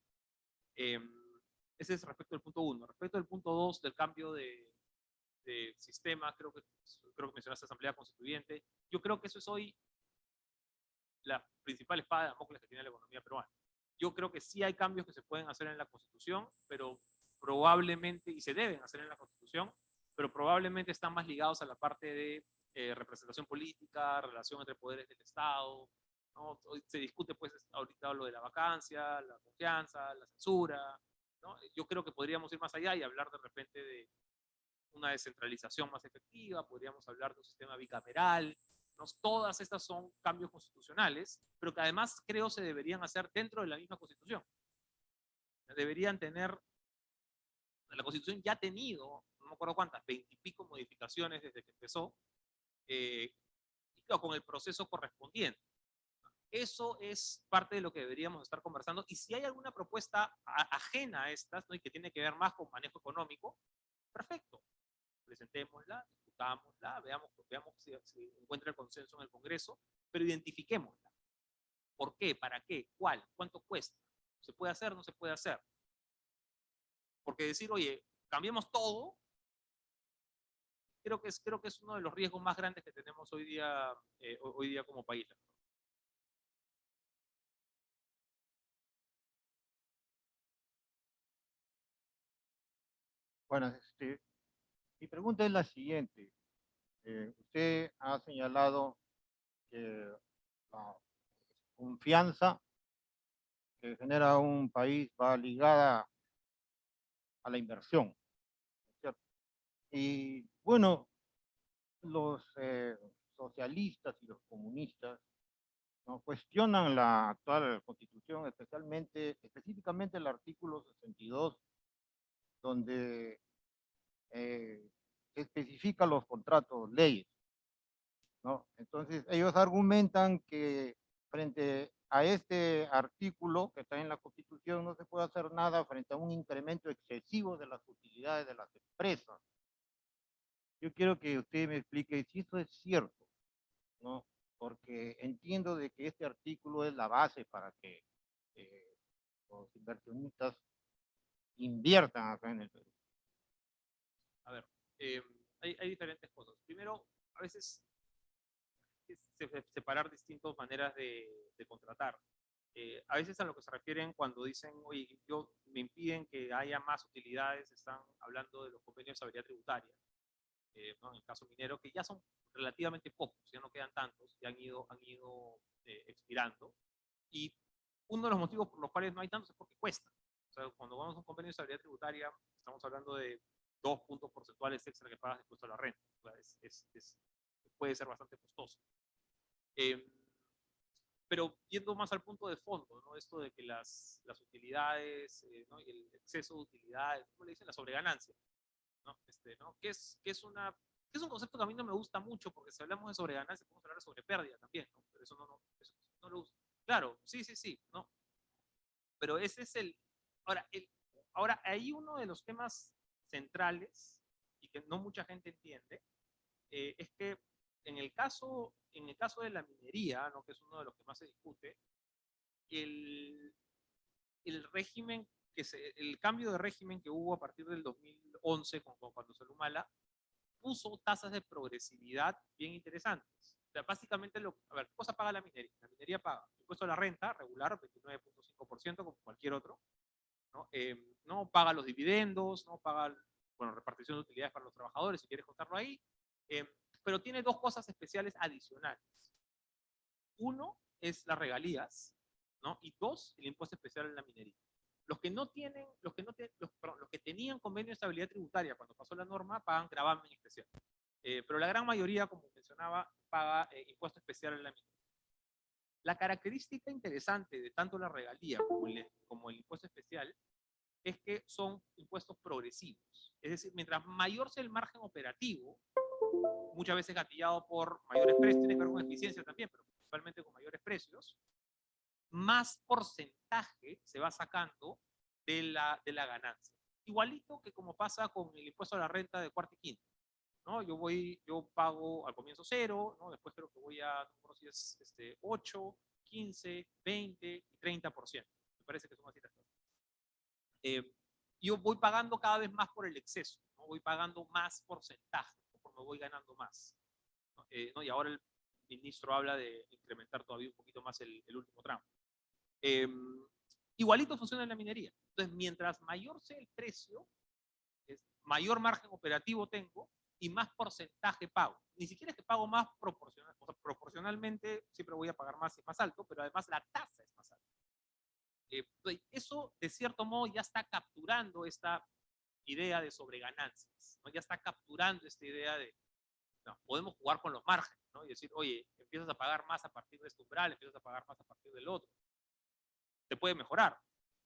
A: Ese es respecto al punto 1. Respecto al punto 2 del cambio de sistema, creo que mencionaste Asamblea Constituyente. Yo creo que eso es hoy la principal espada de Damocles que tiene la economía peruana. Yo creo que sí hay cambios que se pueden hacer en la Constitución, pero probablemente, y se deben hacer en la Constitución, pero probablemente están más ligados a la parte de representación política, relación entre poderes del Estado, ¿no? Hoy se discute, pues, ahorita lo de la vacancia, la confianza, la censura, ¿no? Yo creo que podríamos ir más allá y hablar de repente de una descentralización más efectiva, podríamos hablar de un sistema bicameral, ¿no? Todas estas son cambios constitucionales, pero que además creo se deberían hacer dentro de la misma Constitución. Deberían tener, la Constitución ya ha tenido, no me acuerdo cuántas, 20 y pico modificaciones desde que empezó, y con el proceso correspondiente. Eso es parte de lo que deberíamos estar conversando. Y si hay alguna propuesta ajena a estas, ¿no? Y que tiene que ver más con manejo económico, perfecto. Presentémosla, discutámosla, veamos si encuentra el consenso en el Congreso, pero identifiquémosla. ¿Por qué? ¿Para qué? ¿Cuál? ¿Cuánto cuesta? ¿Se puede hacer? ¿No se puede hacer? Porque decir, oye, cambiemos todo, creo que es uno de los riesgos más grandes que tenemos hoy día como país.
D: Bueno, mi pregunta es la siguiente. Usted ha señalado que la confianza que genera un país va ligada a la inversión, ¿cierto? Y bueno, los socialistas y los comunistas, ¿no?, cuestionan la actual Constitución, específicamente el artículo 62, donde se especifican los contratos, leyes, ¿no? Entonces, ellos argumentan que frente a este artículo que está en la Constitución no se puede hacer nada frente a un incremento excesivo de las utilidades de las empresas. Yo quiero que usted me explique si esto es cierto, ¿no? Porque entiendo de que este artículo es la base para que los inversionistas inviertan acá en el Perú.
A: A ver, hay diferentes cosas. Primero, a veces separar distintas maneras de contratar. A veces a lo que se refieren cuando dicen, oye, me impiden que haya más utilidades, están hablando de los convenios de estabilidad tributaria, ¿no? En el caso minero, que ya son relativamente pocos, ya no quedan tantos, ya han ido expirando. Y uno de los motivos por los cuales no hay tantos es porque cuesta. O sea, cuando vamos a un convenio de estabilidad tributaria, estamos hablando de 2 puntos porcentuales extra que pagas de impuesto a la renta. O sea, puede ser bastante costoso. Pero yendo más al punto de fondo, ¿no? Esto de que las utilidades, ¿no?, y el exceso de utilidades, ¿cómo le dicen? La sobreganancia, ¿no? ¿No? Que es un concepto que a mí no me gusta mucho, porque si hablamos de sobreganancia, podemos hablar de sobrepérdida también, ¿no? Pero eso no lo uso. Claro, sí, ¿no? Pero ese es ahora, hay uno de los temas centrales y que no mucha gente entiende, es que en el caso de la minería, ¿no?, que es uno de los que más se discute, el régimen el cambio de régimen que hubo a partir del 2011 cuando salió Humala puso tasas de progresividad bien interesantes. O sea, básicamente, a ver, ¿qué cosa paga la minería? La minería paga impuesto a la renta regular, 29.5%, como cualquier otro, ¿no? No paga los dividendos, no paga, bueno, repartición de utilidades para los trabajadores, si quieres contarlo ahí, pero tiene dos cosas especiales adicionales. Uno es las regalías, ¿no? Y dos, el impuesto especial en la minería. Los que tenían convenio de estabilidad tributaria cuando pasó la norma pagan gravamen especial. Pero la gran mayoría, como mencionaba, paga impuesto especial en la minería. La característica interesante de tanto la regalía como el impuesto especial es que son impuestos progresivos. Es decir, mientras mayor sea el margen operativo, muchas veces gatillado por mayores precios, tiene que ver con eficiencia también, pero principalmente con mayores precios, más porcentaje se va sacando de la ganancia. Igualito que como pasa con el impuesto a la renta de cuarta y quinta, ¿no? Yo pago al comienzo 0, ¿no? Después creo que voy a, no sé si es 8, 15, 20 y 30%. Me parece que son así las cosas. Yo voy pagando cada vez más por el exceso, ¿no? Voy pagando más porcentaje, conforme voy ganando más, ¿no? Y ahora el ministro habla de incrementar todavía un poquito más el último tramo. Igualito funciona en la minería. Entonces, mientras mayor sea el precio, mayor margen operativo tengo y más porcentaje pago. Ni siquiera es que pago más proporcional, o sea, proporcionalmente siempre voy a pagar más y más alto, pero además la tasa es más alta. Eso, de cierto modo, ya está capturando esta idea de sobreganancias, ¿no? Ya está capturando esta idea de, no, podemos jugar con los márgenes, ¿no? Y decir, oye, empiezas a pagar más a partir de este umbral, empiezas a pagar más a partir del otro. Se puede mejorar,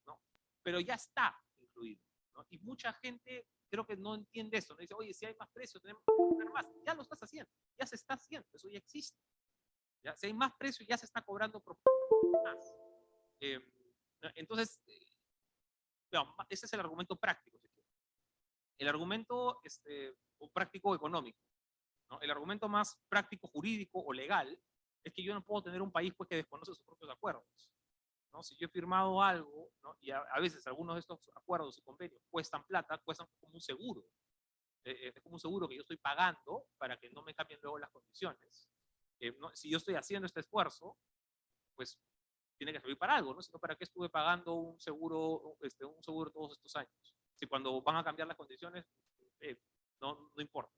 A: ¿no? Pero ya está incluido, ¿no? Y mucha gente creo que no entiende eso, ¿no? Dice, oye, si hay más precios, tenemos que cobrar más. Ya lo estás haciendo, ya se está haciendo, eso ya existe. ¿Ya? Si hay más precios, ya se está cobrando por más. Entonces, no, ese es el argumento práctico. El argumento práctico económico, ¿no? El argumento más práctico jurídico o legal es que yo no puedo tener un país, pues, que desconoce sus propios acuerdos, ¿no? Si yo he firmado algo, ¿no?, y a veces algunos de estos acuerdos y convenios cuestan plata, cuestan como un seguro. Es como un seguro que yo estoy pagando para que no me cambien luego las condiciones. ¿No? Si yo estoy haciendo este esfuerzo, pues tiene que servir para algo, ¿no? Sino para qué estuve pagando un seguro todos estos años. Si cuando van a cambiar las condiciones, no importa.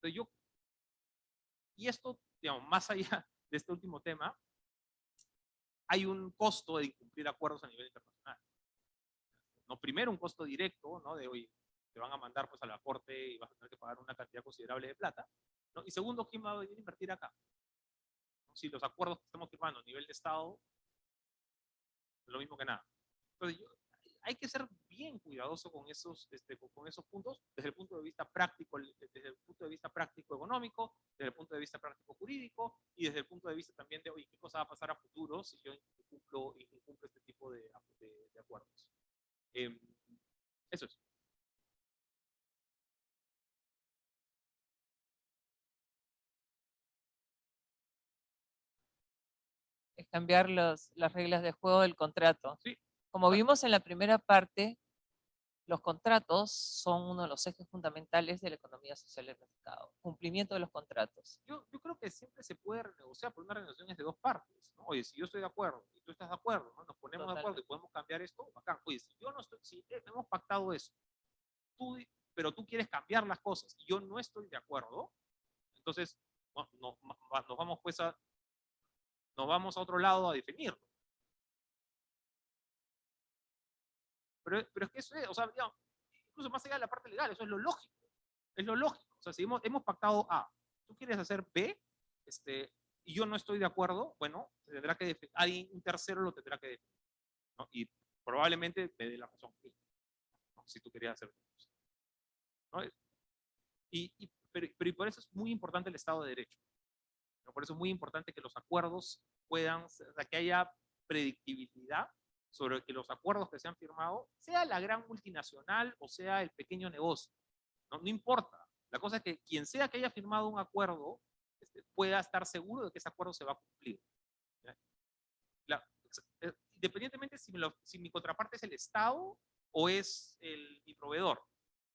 A: Entonces y esto, digamos, más allá de este último tema, hay un costo de incumplir acuerdos a nivel internacional. No, primero un costo directo, ¿no? De, oye, te van a mandar, pues, a la corte y vas a tener que pagar una cantidad considerable de plata. ¿no? Y segundo, ¿quién va a venir a invertir acá? Si los acuerdos que estamos firmando a nivel de Estado, es lo mismo que nada. Entonces, hay que ser bien cuidadoso con con esos puntos desde el punto de vista práctico, desde el punto de vista práctico económico, desde el punto de vista práctico jurídico y desde el punto de vista también de, oye, ¿qué cosa va a pasar a futuro si yo incumplo este tipo de acuerdos? Eso es.
B: Es cambiar las reglas de juego del contrato.
A: Sí.
B: Como vimos en la primera parte, los contratos son uno de los ejes fundamentales de la economía social del mercado. Cumplimiento de los contratos.
A: Yo creo que siempre se puede renegociar, pero una renegociación es de dos partes, ¿no? Oye, si yo estoy de acuerdo y tú estás de acuerdo, ¿no? Nos ponemos de acuerdo y podemos cambiar esto, bacán. Oye, si yo no estoy, si hemos pactado eso, pero tú quieres cambiar las cosas y yo no estoy de acuerdo, entonces nos vamos a otro lado a definirlo. Pero es que eso es, o sea, digamos, incluso más allá de la parte legal, eso es lo lógico. Es lo lógico. O sea, si hemos pactado A, tú quieres hacer B, y yo no estoy de acuerdo, bueno, tendrá que hay un tercero lo tendrá que definir, ¿no? Y probablemente me dé la razón, ¿no? Si tú querías hacer otra cosa, ¿no? Pero por eso es muy importante el Estado de Derecho, ¿no? Por eso es muy importante que los acuerdos puedan, o sea, que haya predictibilidad sobre que los acuerdos que se han firmado, sea la gran multinacional o sea el pequeño negocio, no importa. La cosa es que quien sea que haya firmado un acuerdo pueda estar seguro de que ese acuerdo se va a cumplir. Independientemente si mi contraparte es el Estado o es mi proveedor,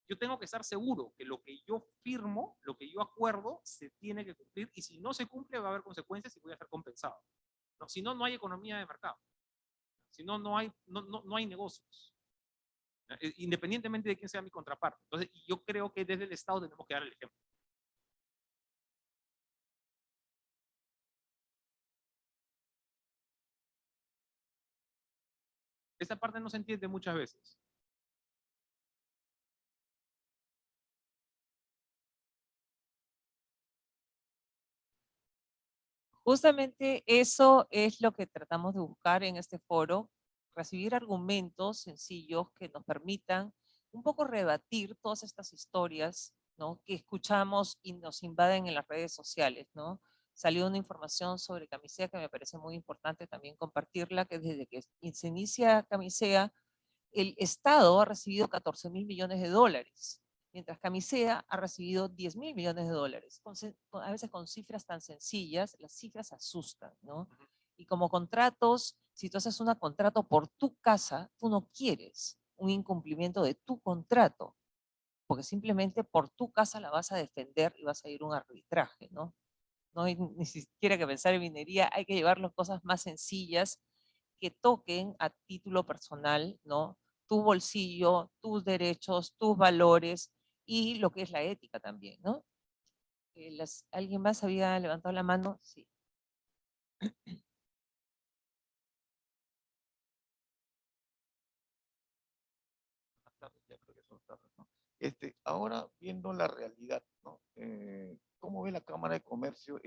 A: yo tengo que estar seguro que lo que yo firmo, lo que yo acuerdo, se tiene que cumplir, y si no se cumple va a haber consecuencias y voy a estar compensado, ¿no? Si no, no hay economía de mercado. Si no, no hay negocios, independientemente de quién sea mi contraparte. Entonces, yo creo que desde el Estado tenemos que dar el ejemplo. Esa parte no se entiende muchas veces.
B: Justamente eso es lo que tratamos de buscar en este foro, recibir argumentos sencillos que nos permitan un poco rebatir todas estas historias, ¿no?, que escuchamos y nos invaden en las redes sociales, ¿no? Salió una información sobre Camisea que me parece muy importante también compartirla, que desde que se inicia Camisea, el Estado ha recibido 14.000 millones de dólares, mientras Camisea ha recibido 10.000 millones de dólares. A veces con cifras tan sencillas, las cifras asustan, ¿no? Y como contratos, si tú haces un contrato por tu casa, tú no quieres un incumplimiento de tu contrato, porque simplemente por tu casa la vas a defender y vas a ir a un arbitraje, ¿no? No hay ni siquiera que pensar en minería, hay que llevar las cosas más sencillas que toquen a título personal, ¿no?, tu bolsillo, tus derechos, tus valores y lo que es la ética también, ¿no? ¿Alguien más había levantado la mano? Sí.
E: Ahora viendo la realidad, ¿no? ¿Cómo ve la Cámara de Comercio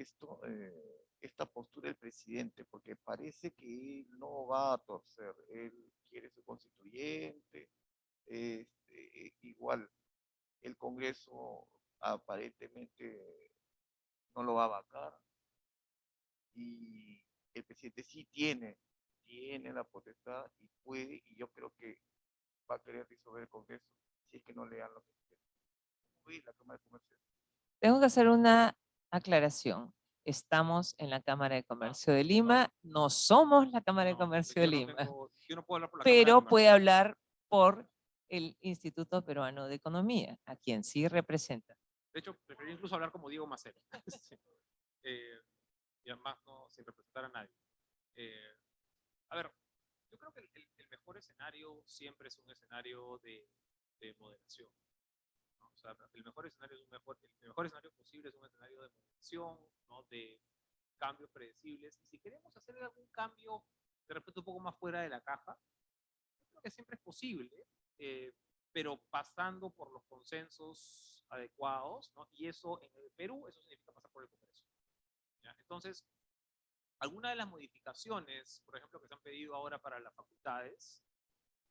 E: esta postura del presidente? Porque parece que él no va a torcer, él quiere ser constituyente, igual el Congreso aparentemente no lo va a vacar, y el presidente sí tiene la potestad y puede, y yo creo que va a querer disolver el Congreso si es que no le dan lo que quieren. Uy, la Cámara de Comercio.
B: Tengo que hacer una aclaración. Estamos en la Cámara de Comercio de Lima, no somos la Cámara de Comercio de Lima,
A: Yo no puedo hablar por la Cámara de
B: pero
A: Comercio.
B: puede hablar por el Instituto Peruano de Economía, a quien sí representa.
A: De hecho, preferí incluso hablar como Diego Macero. Y además no sin representar a nadie. A ver, yo creo que el mejor escenario siempre es un escenario de moderación, ¿no? O sea, el mejor escenario posible es un escenario de moderación, ¿no?, de cambios predecibles. Y si queremos hacer algún cambio de repente un poco más fuera de la caja, yo creo que siempre es posible, pero pasando por los consensos adecuados, ¿no? Y eso en el Perú, eso significa pasar por el Congreso. ¿Ya? Entonces, algunas de las modificaciones, por ejemplo, que se han pedido ahora para las facultades,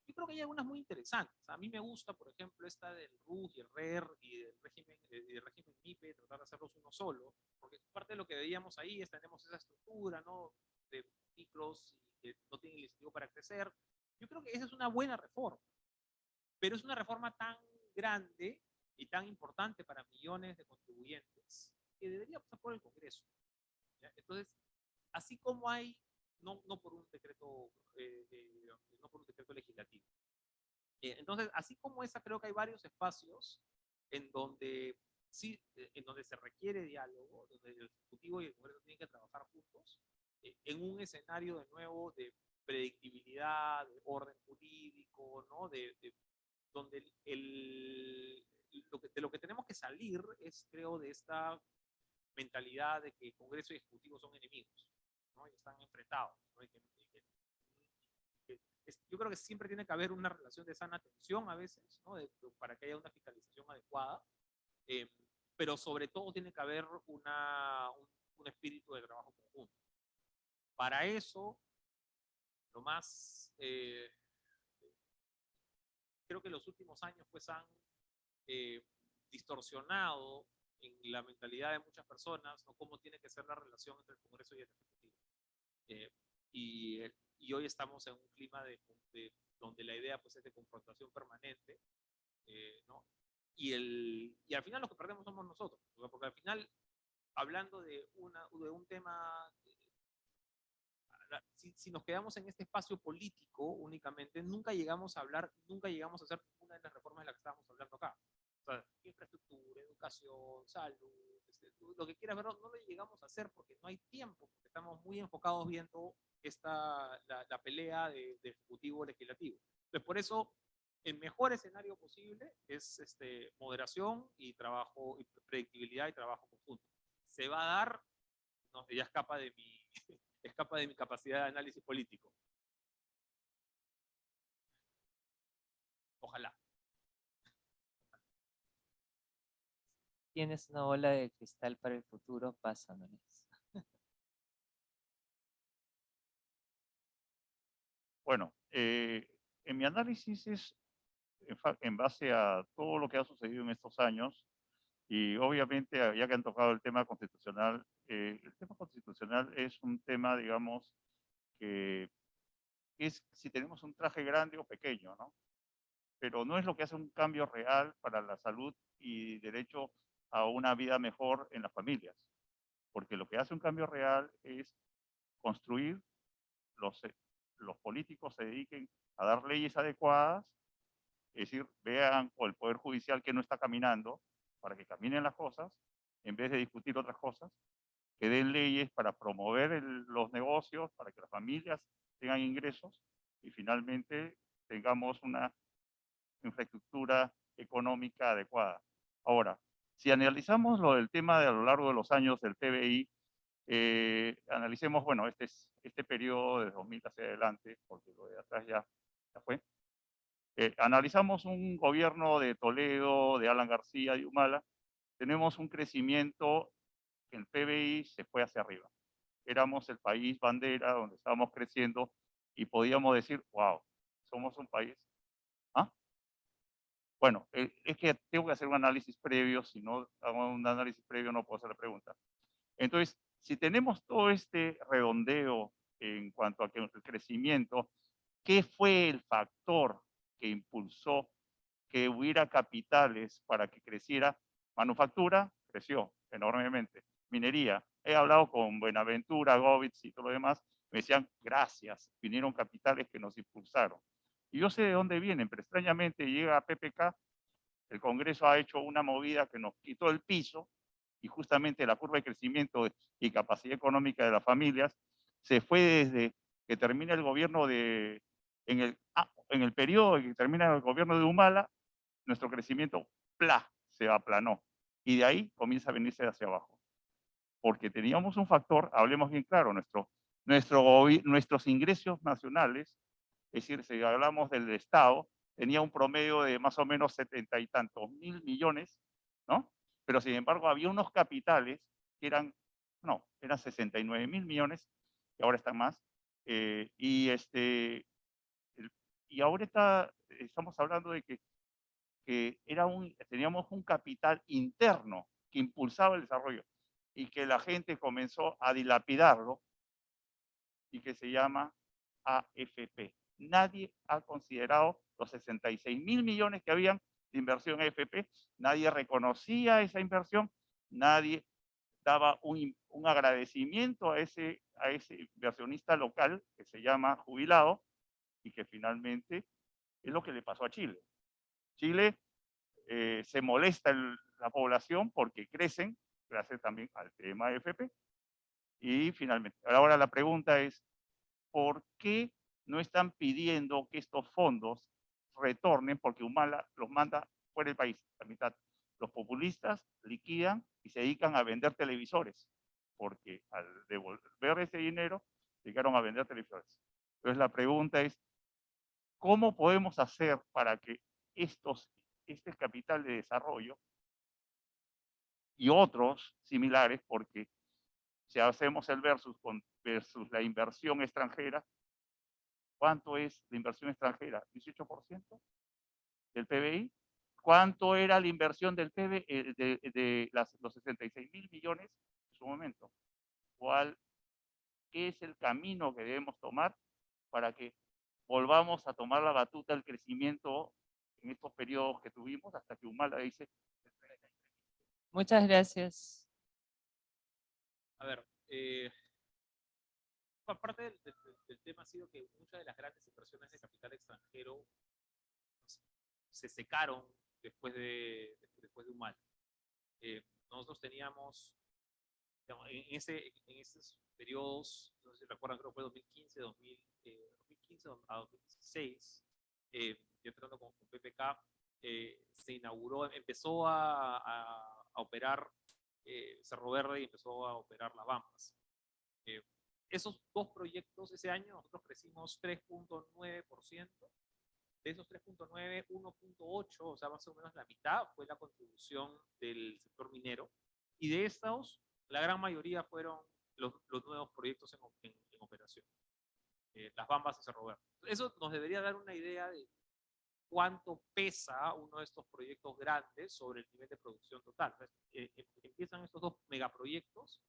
A: yo creo que hay algunas muy interesantes. A mí me gusta, por ejemplo, esta del RUG y el RER y del régimen MIPE, tratar de hacerlos uno solo, porque parte de lo que veíamos ahí es tenemos esa estructura, ¿no? De micros que no tienen el incentivo para crecer. Yo creo que esa es una buena reforma, pero es una reforma tan grande y tan importante para millones de contribuyentes que debería pasar por el Congreso. ¿Ya? Entonces, así como hay, no por un decreto, no por un decreto legislativo. Entonces, así como esa, creo que hay varios espacios en donde sí, en donde se requiere diálogo, donde el Ejecutivo y el Congreso tienen que trabajar juntos, en un escenario de nuevo de predictibilidad, de orden jurídico, ¿no? Donde de lo que tenemos que salir es, creo, de esta mentalidad de que Congreso y Ejecutivo son enemigos, ¿no? Y están enfrentados, ¿no? Yo creo que siempre tiene que haber una relación de sana tensión a veces, ¿no? Para que haya una fiscalización adecuada, pero sobre todo tiene que haber un espíritu de trabajo conjunto. Para eso, lo más, creo que los últimos años pues han distorsionado en la mentalidad de muchas personas, ¿no? Cómo tiene que ser la relación entre el Congreso y el Ejecutivo. Y hoy estamos en un clima donde la idea pues, es de confrontación permanente, ¿no? Y al final lo que perdemos somos nosotros, porque al final, hablando de un tema, si nos quedamos en este espacio político únicamente, nunca llegamos a hacer una de las reformas de las que estábamos hablando acá. O sea, infraestructura, educación, salud, lo que quieras ver, no lo llegamos a hacer porque no hay tiempo, porque estamos muy enfocados viendo la pelea de ejecutivo-legislativo. Entonces, por eso, el mejor escenario posible es moderación y trabajo, y predictibilidad y trabajo conjunto. Se va a dar, no, ya escapa de mi capacidad de análisis político. Ojalá.
B: Tienes una bola de cristal para el futuro, pásamelas.
F: Bueno, en mi análisis es en base a todo lo que ha sucedido en estos años y obviamente, ya que han tocado el tema constitucional es un tema, digamos, que es si tenemos un traje grande o pequeño, ¿no? Pero no es lo que hace un cambio real para la salud y derecho a una vida mejor en las familias, porque lo que hace un cambio real es construir los políticos se dediquen a dar leyes adecuadas, es decir, vean o el Poder Judicial que no está caminando, para que caminen las cosas, en vez de discutir otras cosas, que den leyes para promover los negocios, para que las familias tengan ingresos y finalmente tengamos una infraestructura económica adecuada. Ahora, si analizamos lo del tema de a lo largo de los años del PBI, analicemos, bueno, este periodo de 2000 hacia adelante, porque lo de atrás ya fue. Analizamos un gobierno de Toledo, de Alan García, de Humala, tenemos un crecimiento que el PBI se fue hacia arriba. Éramos el país bandera donde estábamos creciendo y podíamos decir, wow, somos un país. ¿Ah? Bueno, es que tengo que hacer un análisis previo, si no hago un análisis previo no puedo hacer la pregunta. Entonces, si tenemos todo este redondeo en cuanto a que el crecimiento, ¿qué fue el factor que impulsó que hubiera capitales para que creciera? Manufactura creció enormemente. Minería, he hablado con Buenaventura, Govitz y todo lo demás, me decían, gracias, vinieron capitales que nos impulsaron. Y yo sé de dónde vienen, pero extrañamente llega a PPK, el Congreso ha hecho una movida que nos quitó el piso, y justamente la curva de crecimiento y capacidad económica de las familias se fue desde que termina el gobierno en el periodo que termina el gobierno de Humala, nuestro crecimiento se aplanó y de ahí comienza a venirse hacia abajo. Porque teníamos un factor, hablemos bien claro, nuestros ingresos nacionales, es decir, si hablamos del Estado, tenía un promedio de más o menos 70 y tantos mil millones ¿no? Pero sin embargo había unos capitales que eran 69.000 millones, y ahora están más, y ahorita estamos hablando de que teníamos un capital interno que impulsaba el desarrollo y que la gente comenzó a dilapidarlo y que se llama AFP. Nadie ha considerado los 66.000 millones que habían de inversión en AFP, nadie reconocía esa inversión, nadie daba un agradecimiento a ese inversionista local que se llama jubilado y que finalmente es lo que le pasó a Chile. Chile se molesta la población porque crecen, gracias también al tema AFP. Y finalmente, ahora la pregunta es, ¿por qué no están pidiendo que estos fondos retornen? Porque Humala los manda fuera del país, la mitad. Los populistas liquidan y se dedican a vender televisores, porque al devolver ese dinero, llegaron a vender televisores. Entonces la pregunta es, ¿cómo podemos hacer para que este capital de desarrollo y otros similares, porque si hacemos el versus la inversión extranjera, ¿cuánto es la inversión extranjera? ¿18% del PBI? ¿Cuánto era la inversión del PBI los 66.000 millones en su momento? ¿Qué es el camino que debemos tomar para que volvamos a tomar la batuta del crecimiento en estos periodos que tuvimos hasta que Humala dice?
B: Muchas gracias.
A: A ver, parte del tema ha sido que muchas de las grandes inversiones de capital extranjero se secaron después de Humala. Nosotros teníamos, digamos, en esos periodos, no sé si recuerdan, creo que fue 2015 a 2016, yo entrando con PPK, se inauguró, empezó a operar Cerro Verde y empezó a operar Las Bambas. Esos dos proyectos ese año nosotros crecimos 3.9%. De esos 3.9, 1.8, o sea, más o menos la mitad fue la contribución del sector minero. Y de estos, la gran mayoría fueron los nuevos proyectos en operación. Las Bambas y Cerro Verde. Eso nos debería dar una idea de cuánto pesa uno de estos proyectos grandes sobre el nivel de producción total. Empiezan estos dos megaproyectos,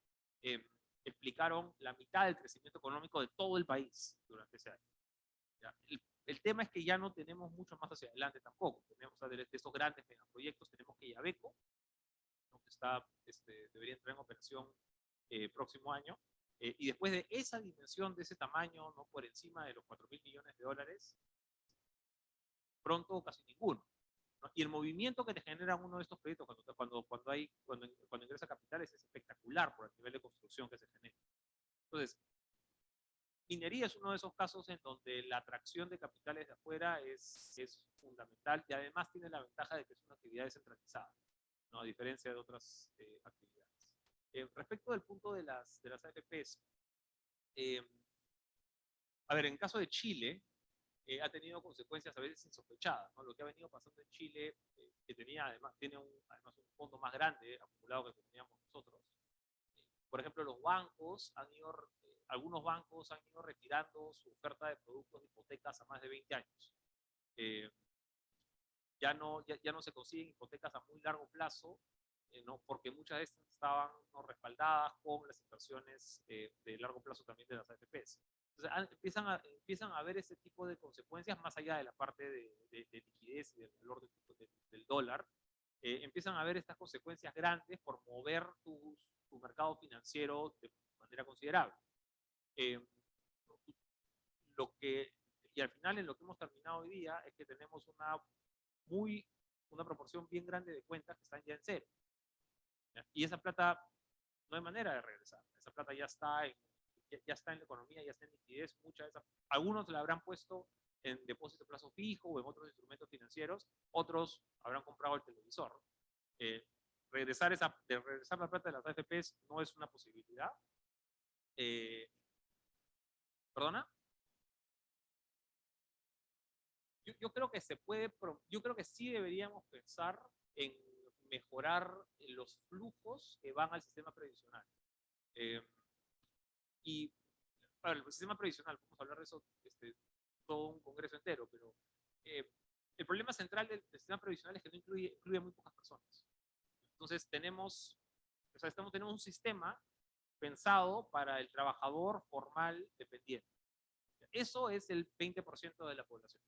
A: explicaron la mitad del crecimiento económico de todo el país durante ese año. ¿Ya? El tema es que ya no tenemos mucho más hacia adelante tampoco. Tenemos, o sea, de estos grandes megaproyectos, tenemos que Yabeco, ¿no? Que debería entrar en operación próximo año. Y después de esa dimensión, de ese tamaño, no por encima de los 4.000 millones de dólares, pronto casi ninguno, ¿no? Y el movimiento que te genera uno de estos proyectos cuando ingresa capitales es espectacular por el nivel de construcción que se genera. Entonces, minería es uno de esos casos en donde la atracción de capitales de afuera es fundamental y además tiene la ventaja de que es una actividad descentralizada, ¿no? A diferencia de otras actividades. Respecto del punto de las AFPs, a ver, en el caso de Chile, ha tenido consecuencias a veces insospechadas, ¿no? Lo que ha venido pasando en Chile, que tiene además un fondo más grande acumulado que teníamos nosotros. Por ejemplo, algunos bancos han ido retirando su oferta de productos de hipotecas a más de 20 años. Ya no se consiguen hipotecas a muy largo plazo, ¿no? Porque muchas de estas estaban no respaldadas con las inversiones de largo plazo también de las AFPs. Entonces empiezan a ver ese tipo de consecuencias más allá de la parte de liquidez y del valor del dólar. Empiezan a ver estas consecuencias grandes por mover tu mercado financiero de manera considerable. Y al final, en lo que hemos terminado hoy día, es que tenemos una proporción bien grande de cuentas que están ya en cero. ¿Ya? Y esa plata no hay manera de regresar. Esa plata ya está en la economía, ya está en liquidez. Algunos la habrán puesto en depósito a plazo fijo o en otros instrumentos financieros, otros habrán comprado el televisor. Regresar la plata de las AFPs no es una posibilidad. ¿Perdona? Yo creo que yo creo que sí deberíamos pensar en mejorar los flujos que van al sistema previsional. Y para el sistema previsional, vamos a hablar de eso todo un congreso entero, pero el problema central del sistema previsional es que no incluye a muy pocas personas. Entonces tenemos un sistema pensado para el trabajador formal dependiente. Eso es el 20% de la población.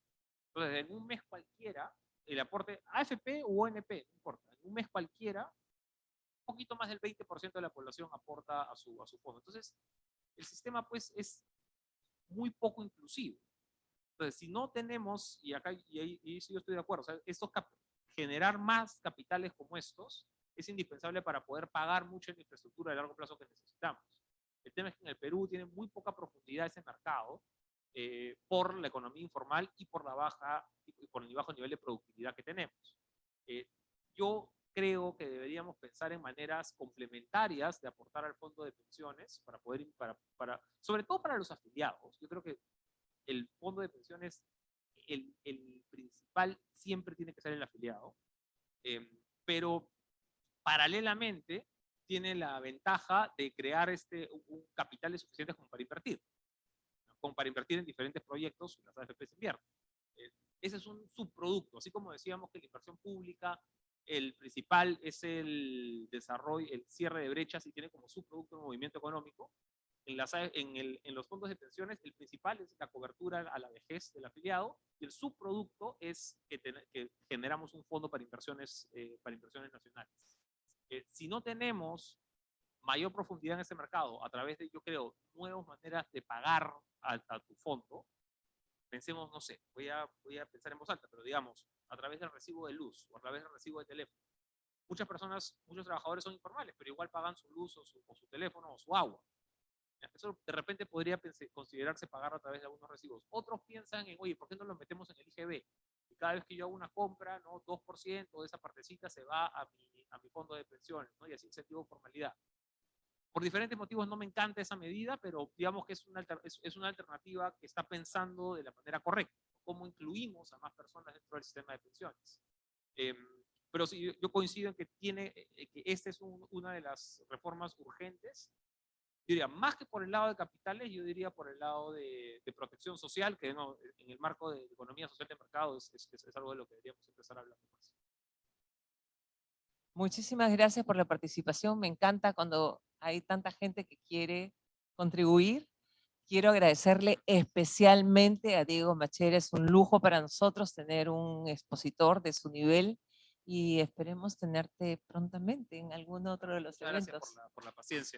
A: Entonces, en un mes cualquiera, el aporte AFP u ONP, no importa, en un mes cualquiera, un poquito más del 20% de la población aporta a su fondo. Entonces, el sistema pues es muy poco inclusivo. Entonces, si no tenemos, y ahí sí yo estoy de acuerdo, o sea, generar más capitales como estos es indispensable para poder pagar mucho en la infraestructura de largo plazo que necesitamos. El tema es que en el Perú tiene muy poca profundidad ese mercado por la economía informal y por el bajo nivel de productividad que tenemos. Yo creo que deberíamos pensar en maneras complementarias de aportar al fondo de pensiones sobre todo para los afiliados. Yo creo que el fondo de pensiones, el principal siempre tiene que ser el afiliado, pero paralelamente tiene la ventaja de crear un capitales suficientes como para invertir, ¿no? Como para invertir en diferentes proyectos y las AFP se invierten. Ese es un subproducto, así como decíamos que la inversión pública, el principal es el desarrollo, el cierre de brechas y tiene como subproducto el movimiento económico. En los fondos de pensiones, el principal es la cobertura a la vejez del afiliado y el subproducto es que generamos un fondo para inversiones nacionales. Si no tenemos mayor profundidad en ese mercado a través de, yo creo, nuevas maneras de pagar a tu fondo, pensemos, no sé, voy a pensar en voz alta, pero digamos, a través del recibo de luz o a través del recibo de teléfono. Muchos trabajadores son informales, pero igual pagan su luz o su teléfono o su agua. Eso de repente podría considerarse pagar a través de algunos recibos. Otros piensan en, oye, ¿por qué no lo metemos en el IGB? Y cada vez que yo hago una compra, ¿no? 2% de esa partecita se va a mi fondo de pensiones, ¿no? Y así incentivo formalidad. Por diferentes motivos no me encanta esa medida, pero digamos que es una alternativa que está pensando de la manera correcta. Cómo incluimos a más personas dentro del sistema de pensiones. Pero sí, yo coincido en que esta es una de las reformas urgentes. Yo diría, más que por el lado de capitales, yo diría por el lado de protección social, que no, en el marco de economía social de mercado es algo de lo que deberíamos empezar a hablar más.
B: Muchísimas gracias por la participación. Me encanta cuando hay tanta gente que quiere contribuir. Quiero agradecerle especialmente a Diego Machera. Es un lujo para nosotros tener un expositor de su nivel y esperemos tenerte prontamente en algún otro de los
A: Muchas
B: eventos.
A: gracias por la paciencia.